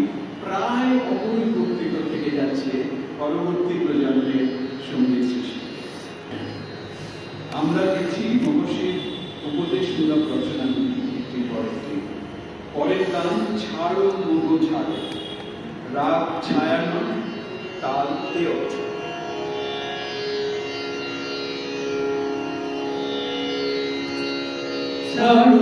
Speaker 2: প্রায় অপরিবর্তিত থেকে যাচ্ছে পরবর্তী প্রজন্মের সঙ্গীত সৃষ্টি। আমরা দেখছি মহর্ষির উপদেশমূলক রচনাগুলি একটি পরেরটি। পরের গান ছাড়ো মোহ ছাড়ো, রাগ ছায়ানো, তাল দেও।
Speaker 3: ছাড়ো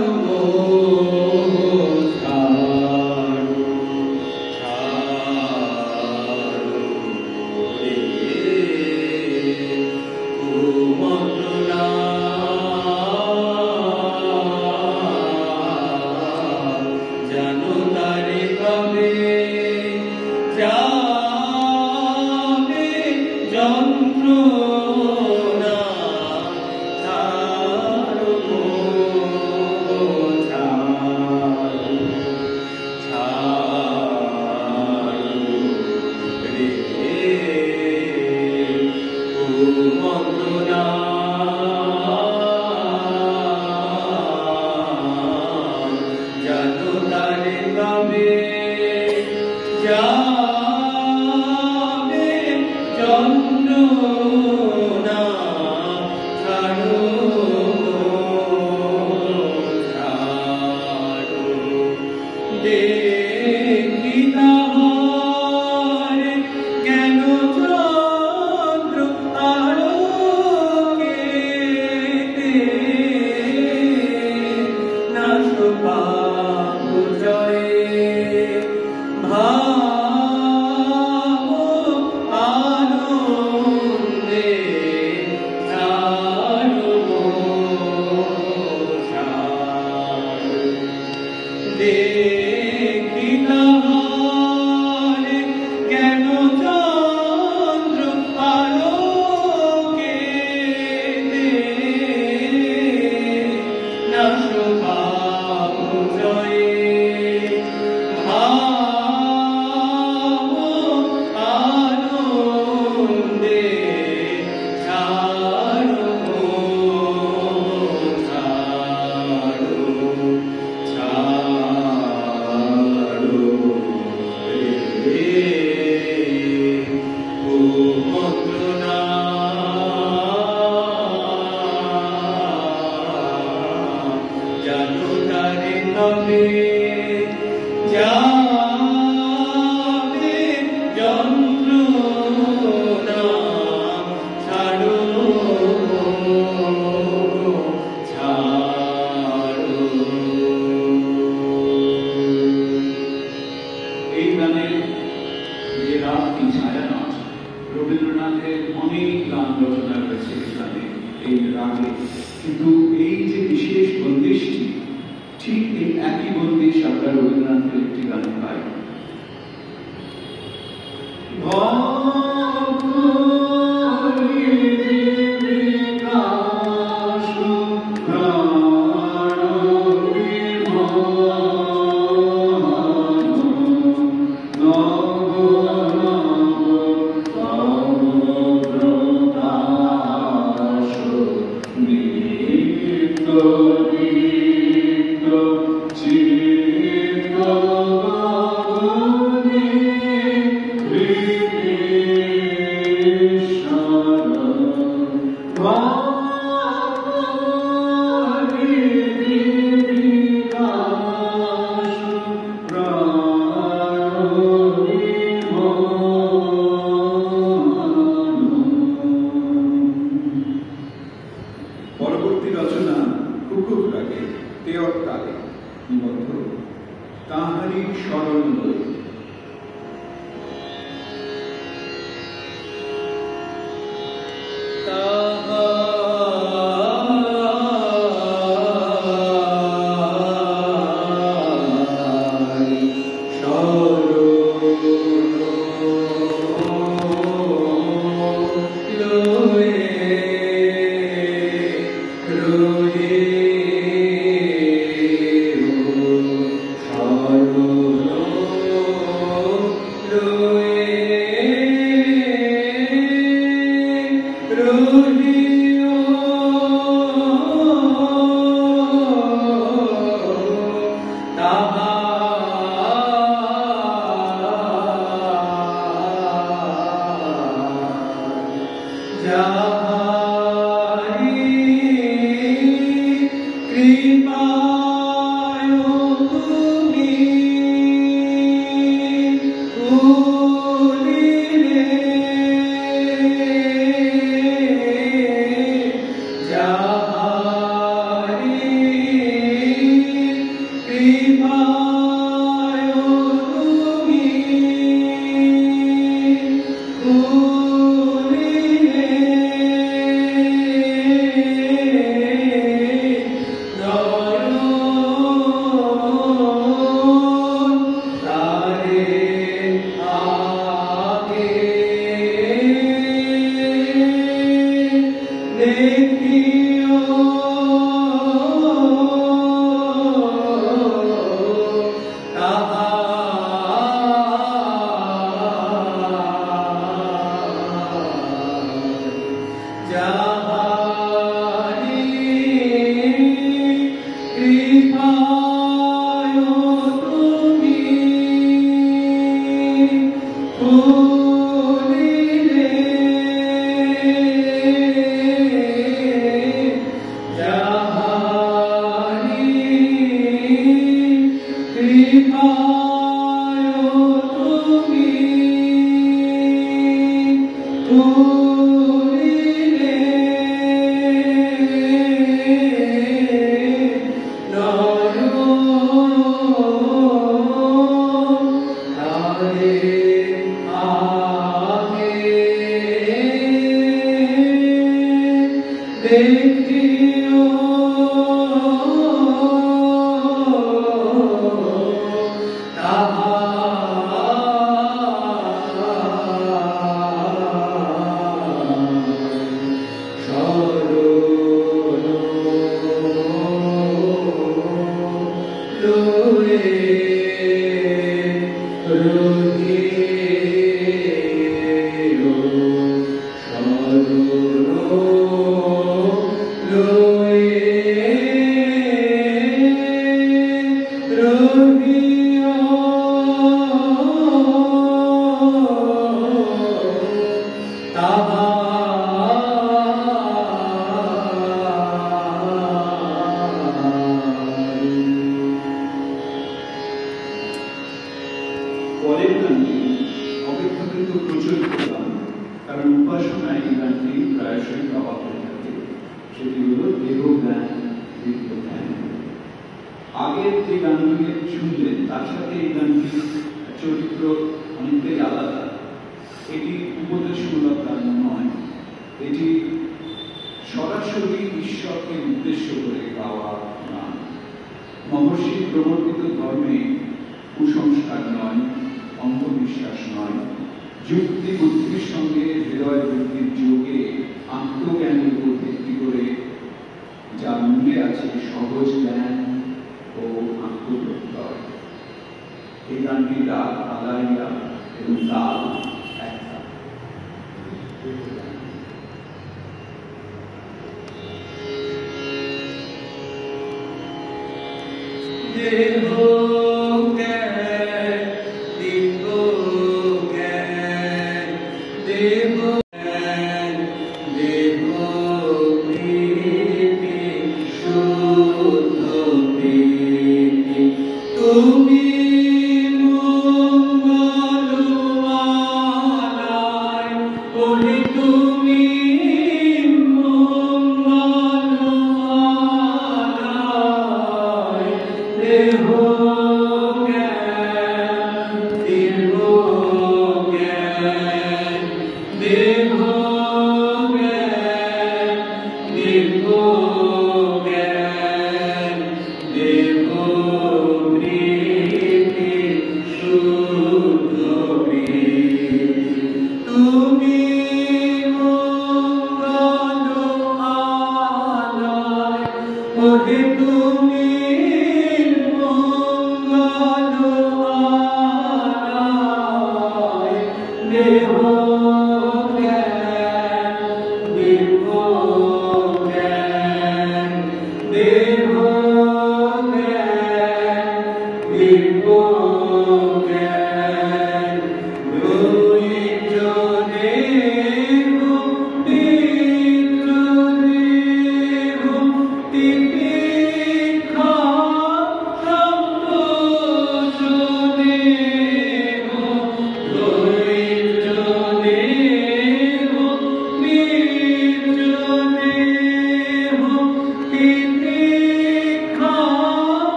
Speaker 2: রবীন্দ্রনাথের অনেক গান রচনা রয়েছে এখানে এই রাগে, কিন্তু এই যে বিশেষ বন্দিশটি, ঠিক এই একই বন্দিশ আমরা রবীন্দ্রনাথের একটি গানে পাই। পরবর্তী রচনা কুকুর রাগে তেয়র তালে নিবদ্ধ তাহারি স্মরণ লই।
Speaker 3: Ruhi Be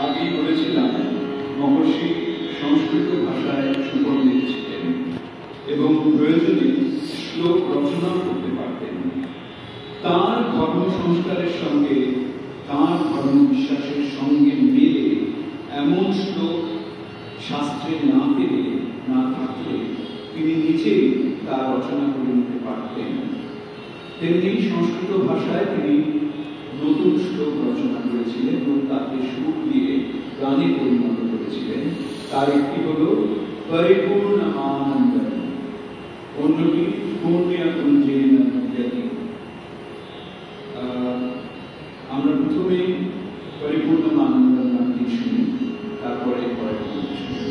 Speaker 1: আগেই বলেছিলাম মহর্ষি সংস্কৃত ভাষায় সুপণ্ডিত ছিলেন এবং প্রয়োজনে শ্লোক রচনা করতে পারতেন। তার ধর্ম সংস্কারের সঙ্গে তার ধর্ম বিশ্বাসের সঙ্গে মেলে এমন শ্লোক শাস্ত্রে না পেলে না থাকলে তিনি নিজেই তা রচনা করে নিতে পারতেন। তেমনি সংস্কৃত ভাষায় তিনি নতুন শ্লোক রচনা করেছিলেন এবং তাকে সুর দিয়ে গানে পরিণত করেছিলেন। তার একটি হল পরিপূর্ণ আনন্দ, অন্যটি পুণ্যকুঞ্জেন নদ্যতি। আমরা প্রথমে পরিপূর্ণ আনন্দ নামটি শুনি, তারপরে পরিপূর্ণ শুনি।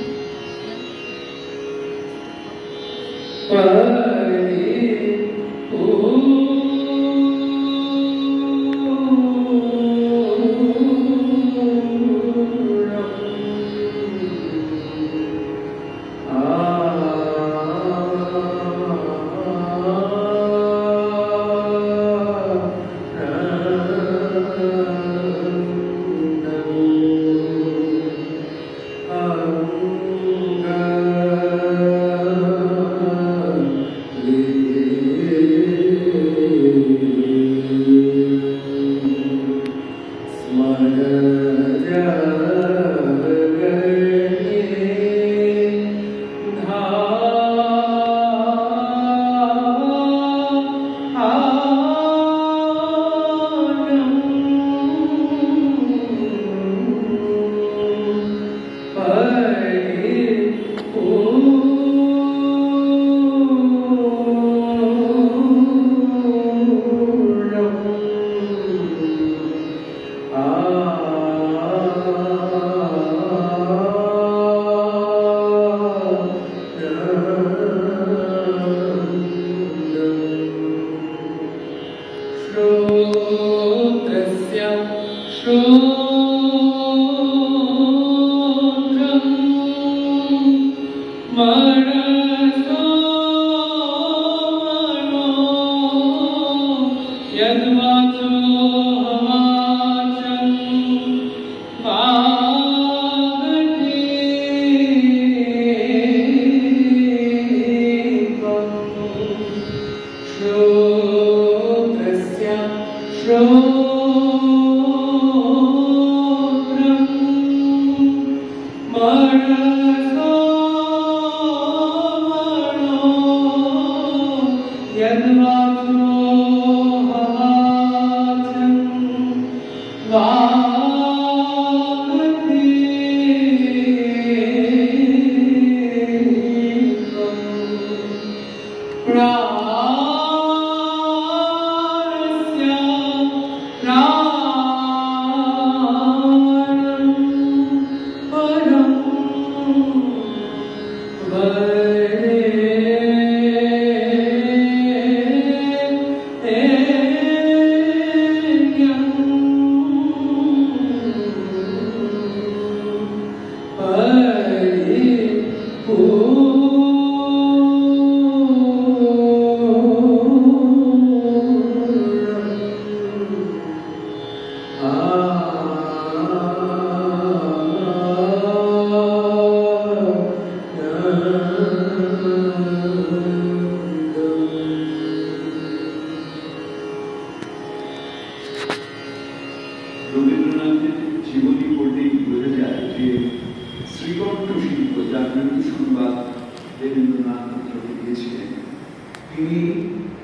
Speaker 1: তিনি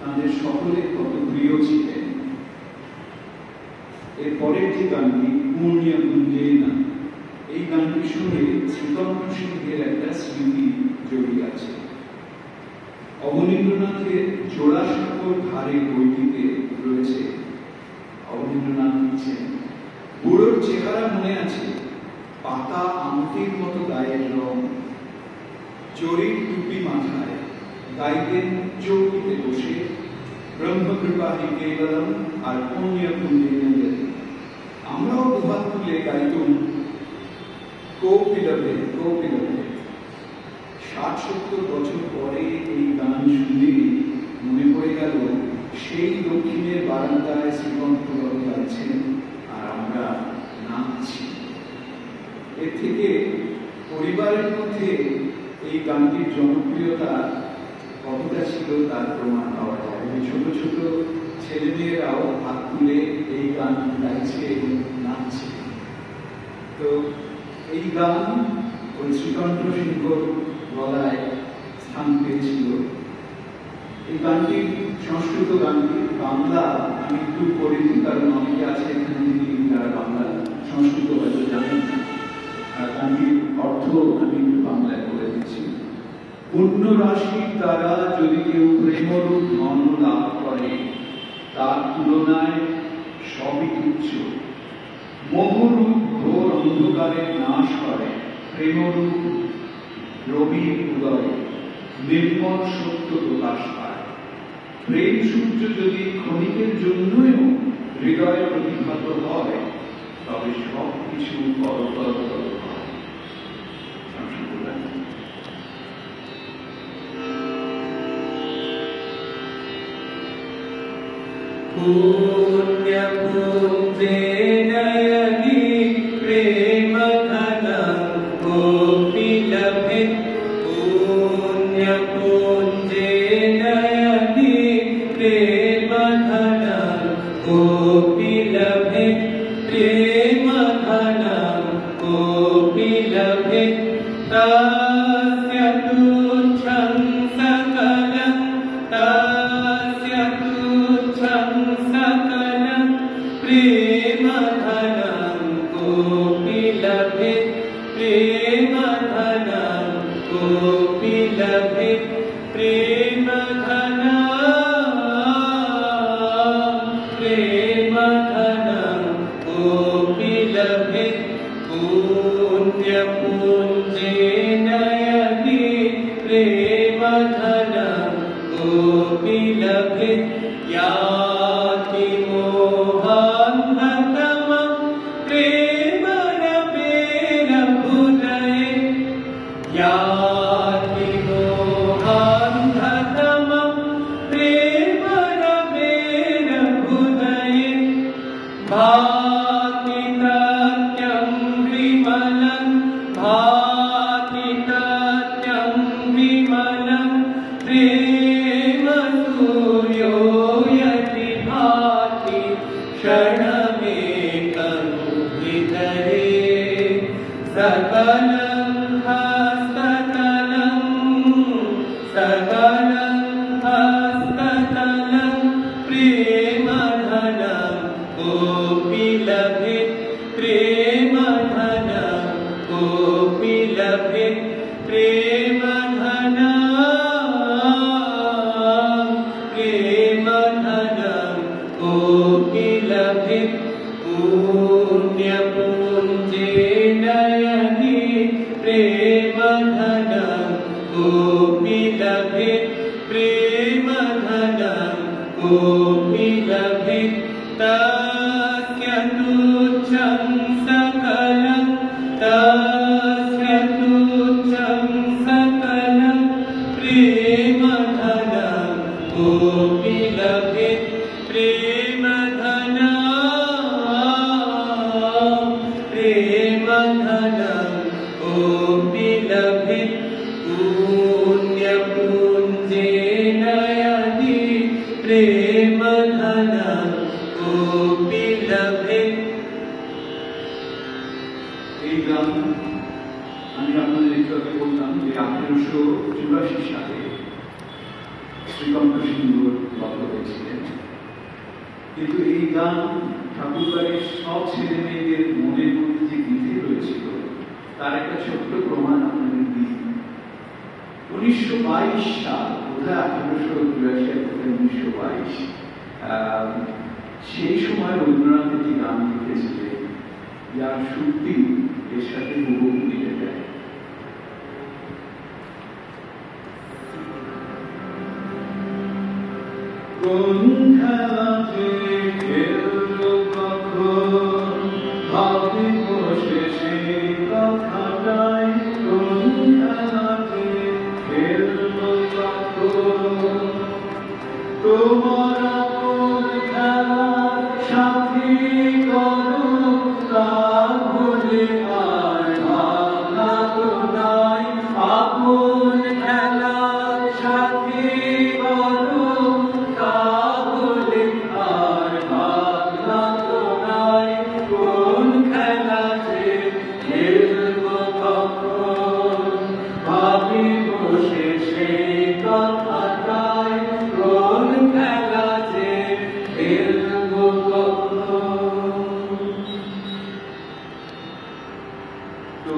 Speaker 1: তাদের সকলের কত প্রিয় ছিলেন। এর পরের যে গানটি পুণ্য গুঞ্জে না, এই গানটির সঙ্গে শ্রীকণ্ঠ সিংহের একটা স্মৃতি জড়িয়ে আছে। অবনীন্দ্রনাথের জোড়াসাঁকোর ধারে বইটিতে রয়েছে, অবনীন্দ্রনাথ লিখছেন, বুড়োর চেহারা মনে আছে, পাতা আংটির মতো গায়ের রং, চোরের টুপি মাথায়, গাইতেন চৌকিতে বসে ব্রহ্মকৃপা হি কেবলম আর পুণ্য পুণ্যে। আমরাও দুহাত তুলে গাইতুম কোকিলবে কোকিলবে। 60-70 বছর পরে এই গান শুনে মনে পড়ে গেল সেই দক্ষিণের বারান্দায় শ্রীকণ্ঠবাবু গাইছেন আর আমরা নাচছি। এর থেকে পরিবারের মধ্যে এই গানটির জনপ্রিয়তা কতটা ছিল তার প্রমাণ পাওয়া যায়। ছোট ছোট ছেলেমেয়েরাও হাত তুলে এই গান গাইছে এবং নাচছে। তো এই গান ওই শ্রীকণ্ঠ সিংহর গলায় স্থান পেয়েছিল। এই গানটির সংস্কৃত গানটি বাংলা আমি একটু পড়ে দিই, কারণ অনেকে আছে এখানে যারা বাংলা সংস্কৃত হয়তো জানেন না, আর গানটির অর্থ আমি একটু বাংলায় বলে দিচ্ছি। পুণ্য রাশির দ্বারা যদি কেউ প্রেমরূপ ধন লাভ করে, তার তুলনায় সবই তুচ্ছ। মোহরূপ ঘোর অন্ধকারের নাশ করে, প্রেমরূপ রবির উদয় নির্মল সত্য প্রকাশ পায়। প্রেম সূর্য যদি ক্ষণিকের জন্যও হৃদয়ে প্রতিভাত হয়, তবে সব কিছু পরতর হয়।
Speaker 3: পুণ্য পুঞ্জে নয়নি প্রেম ধনং গোপীলভে। পুণ্য পুঞ্জে নয়নি প্রেম ধনং গোপীলভে। প্রেম ধনং গোপীলভে। তস্য তুচ্ছং সকলং তস্য তুচ্ছং সকলং প্রেম ধনং গোপীলভে। প্রেম ধনং গোপীলভে। প্রেম ধনং প্রেম ধনং গোপীলভে। পুণ্য পুঞ্জে নয়নি প্রেম ধনং গোপীলভে। याति मोहान्धतमं प्रेमरवेण हृदये। याति मोहान्धतमं प्रेमरवेण हृदये। भाति तत्यं विमलं भाति तत्यं विमलं प्रेम सूर्यो यदि भाति क्षणमेकं हृदये। सकलं हस्ततलं सकलं हस्ततलं प्रेम धनं गोपीलभे। प्रेम धनं गोपीलभे। प्रेम धनं प्रेम धनं गोपीलभे। पुण्य पुञ्जे नयनि प्रेम धनं गोपीलभे। प्रेम धनं गोपीलभे। तस्य तुच्छं सकलं तस्य तुच्छं सकलं प्रेम धनं गोपीलभे। प्रेम धनं प्रेम धनं गोपीलभे। पुण्य पुञ्जे नयनि प्रेम धनं गोपीलभे।
Speaker 1: এই গান আমি আপনাদের একটু আগে বললাম যে 1884 সালে
Speaker 2: শ্রীকণ্ঠ সিন্ধুর গত হয়েছিলেন। কিন্তু এই গান ঠাকুরবাড়ির সব ছেলে মেয়েদের মনের মধ্যে যে গীতে রয়েছিল তার একটা ছোট্ট প্রমাণ আপনাদের দিই। 1922 সাল, বোধহয় 1882 থেকে 1922, সেই সময় রবীন্দ্রনাথ একটি গান লিখেছিলেন যার সুরটি এর সাথে হুবহু মিলে যায়। কোন খেলাতে খেলবো কখন, ভাবি বসে সেই কথাটাই। কোন খেলাতে খেলবো কখন, তোমার আপন খেলার সাথী করো, তা ভুলে আর ভাবনা তো নাই। আপন খেলার সাথী করো, তা ভুলে আর ভাবনা তো নাই। কোন খেলাতে খেলবো কখন, ভাবি বসে সেই কথাটাই। কোন খেলাতে খেলবো কখন। তো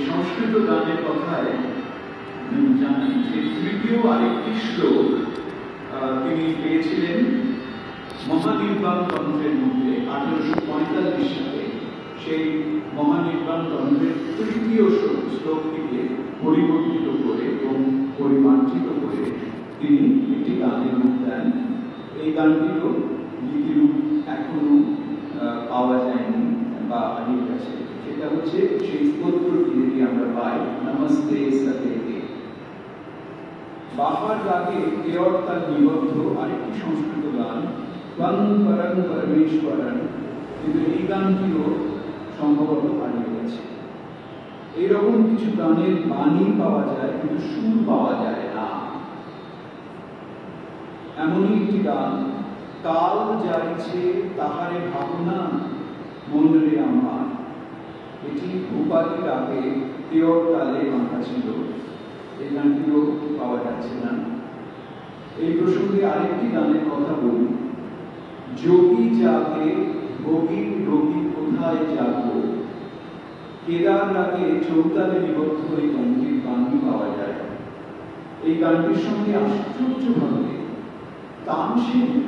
Speaker 2: সংস্কৃত গানের কথায় আমি জানি যে তৃতীয় আরেকটি শ্লোক তিনি পেয়েছিলেন মহানির্বাণ তন্ত্রের মধ্যে 1845 সালে। সেই মহানির্বাণ তন্ত্রের তৃতীয় শ্লোকটিকে পরিবর্তিত করে এবং পরিমার্জিত করে তিনি একটি গানের রূপ দেন। এই গানটিরও লিপিরূপ এখনো পাওয়া যায়নি বা হারিয়ে গেছে। সেটা হচ্ছে সেই স্তোত্রটি যেটি আমরা পাই, নমস্তে সতেতে। বাহার রাগে কেয়র তার নিবদ্ধ আরেকটি সংস্কৃত গান, ত্বং পরং পরমেশ্বরং, কিন্তু এই গানটিও সম্ভবত হারিয়ে গেছে। এইরকম কিছু গানের বাণী পাওয়া যায় কিন্তু সুর পাওয়া যায় না। এমনই একটি গান, কাল যাইছে তাহারে ভাবনা মনরে আমার, এটি ভূপালী রাগে কেয়র তালে বাঁধা ছিল। এই গানটিও পাওয়া যাচ্ছে না। এই প্রসঙ্গে আরেকটি গানের কথা বলি, যোগী জাগে ভোগী রোগী কোথায় যাবো, কেদার রাগে চৌতালে নিবদ্ধ এই গানটির বাণী পাওয়া যায়। এই গানটির সঙ্গে আশ্চর্যভাবে তানসেনের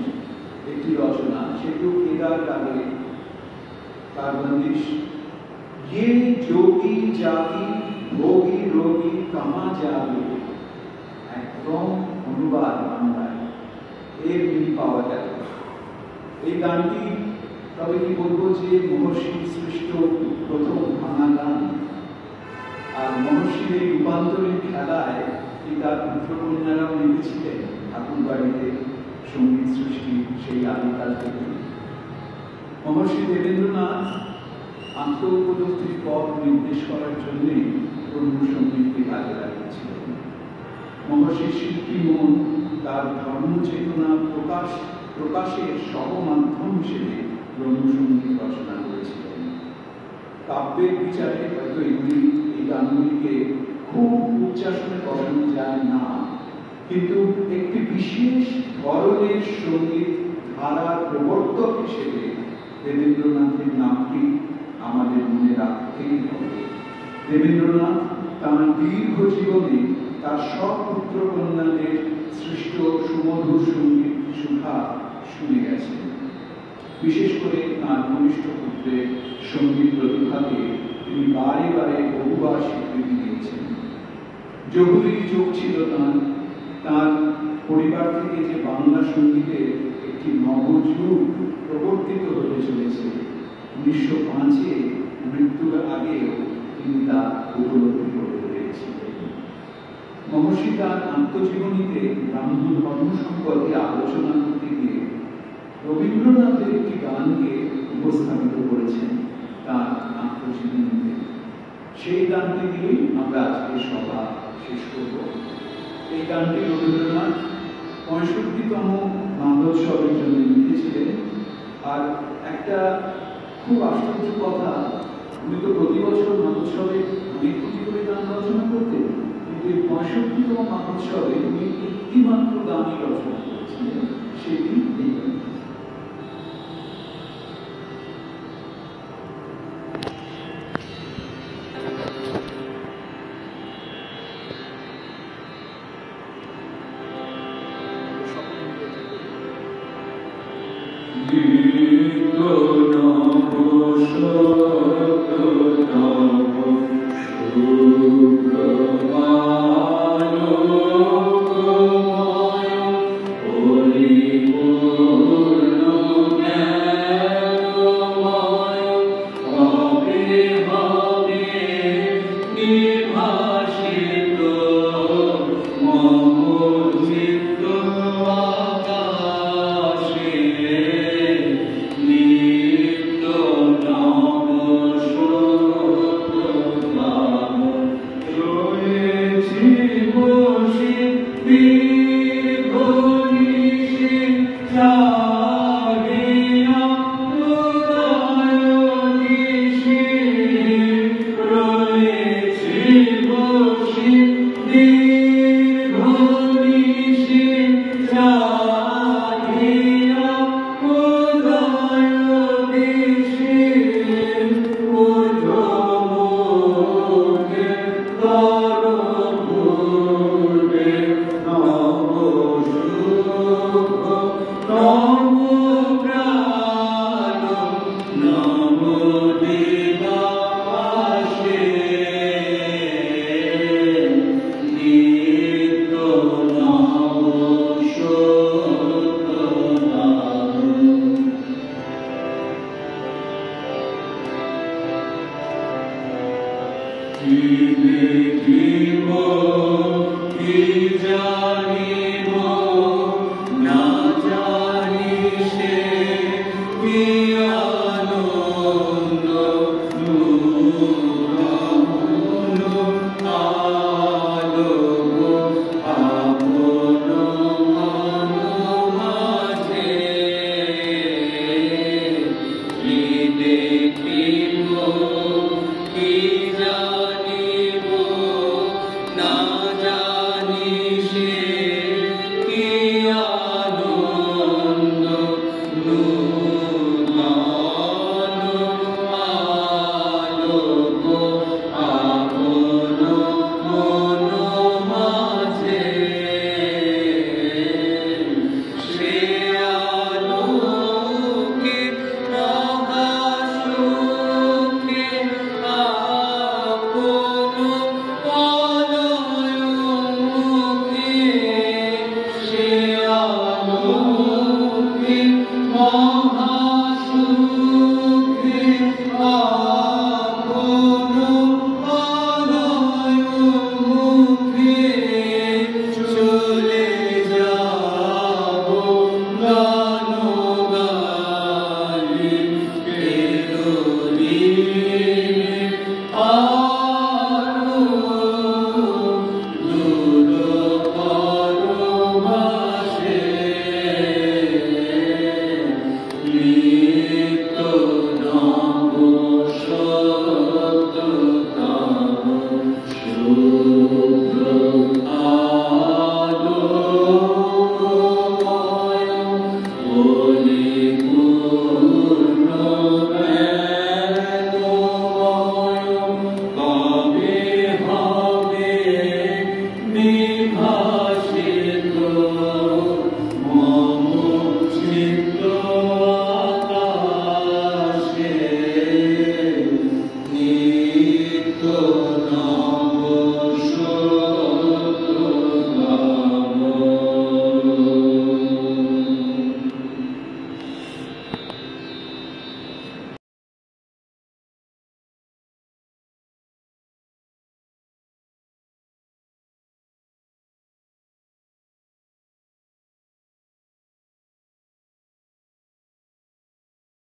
Speaker 2: একটি রচনা, সেটিও কেদার রাগে তার বন্দিশ, ये जोगी जागी भोगी रोगी कहाँ जाবে, একদম অনুবাদ বাংলায় এর মিল পাওয়া যায়। এই গানটি তবে কি বলবো যে মহর্ষির সৃষ্ট প্রথম ভাঙা গান। আর মহর্ষির এই রূপান্তরের খেলায় তার পুত্রকন্যারাও নেমেছিলেন ঠাকুর বাড়িতে সঙ্গীত সৃষ্টি সেই আদিকাল থেকে। মহর্ষি দেবেন্দ্রনাথ আত্মোপলব্ধির পথ নির্দেশ করার জন্যে ব্রহ্মসঙ্গীতকে কাজে লাগিয়েছিলেন। মহর্ষির শিল্পী মন তার ধর্মচেতনা প্রকাশের সহমাধ্যম হিসেবে ব্রহ্মসঙ্গীত রচনা করেছিলেন। কাব্যের বিচারে হয়তো এই গানগুলিকে খুব উচ্চাসনে বসানো যায় না, কিন্তু একটি বিশেষ ধরনের সঙ্গীত ধারার প্রবর্তক হিসেবে দেবেন্দ্রনাথের নামটি আমাদের মনে রাখতেই হবে। দেবেন্দ্রনাথ তাঁর দীর্ঘ জীবনে তার সব পুত্রকন্যাদের সৃষ্ট সুমধুর সঙ্গীত সুধা শুনে গেছেন। বিশেষ করে তাঁর কনিষ্ঠ পুত্রের সঙ্গীত প্রতিভাকে তিনি বারে বারে বহুবার স্বীকৃতি দিয়েছেন। জহুরির চোখ ছিল তাঁর পরিবার থেকে যে বাংলা সঙ্গীতের একটি নবযুগ প্রবর্তিত হতে চলেছে, 1905-এ মৃত্যুর আগেও তিনি তা উপলব্ধি করতে পেরেছিলেন। মহর্ষি তার আত্মজীবনীতে ব্রাহ্মণ ধর্ম সম্পর্কে আলোচনা করতে গিয়ে রবীন্দ্রনাথের একটি গানকে উপস্থাপিত করেছেন তার আত্মজীবনীতে। সেই গানটি দিয়েই আমরা আজকে সভা শেষ করব। এই গানটি রবীন্দ্রনাথ 65তম মান্দোৎসবের জন্য লিখেছিলেন। আর একটা খুব আশ্চর্য কথা, উনি তো প্রতি বছর মান্দোৎসবে অনেক কিছু করে গান রচনা করতেন, কিন্তু ওই 65তম মহোৎসবে উনি একটিমাত্র গানই রচনা করেছিলেন, সেটি এই গান।
Speaker 3: Oh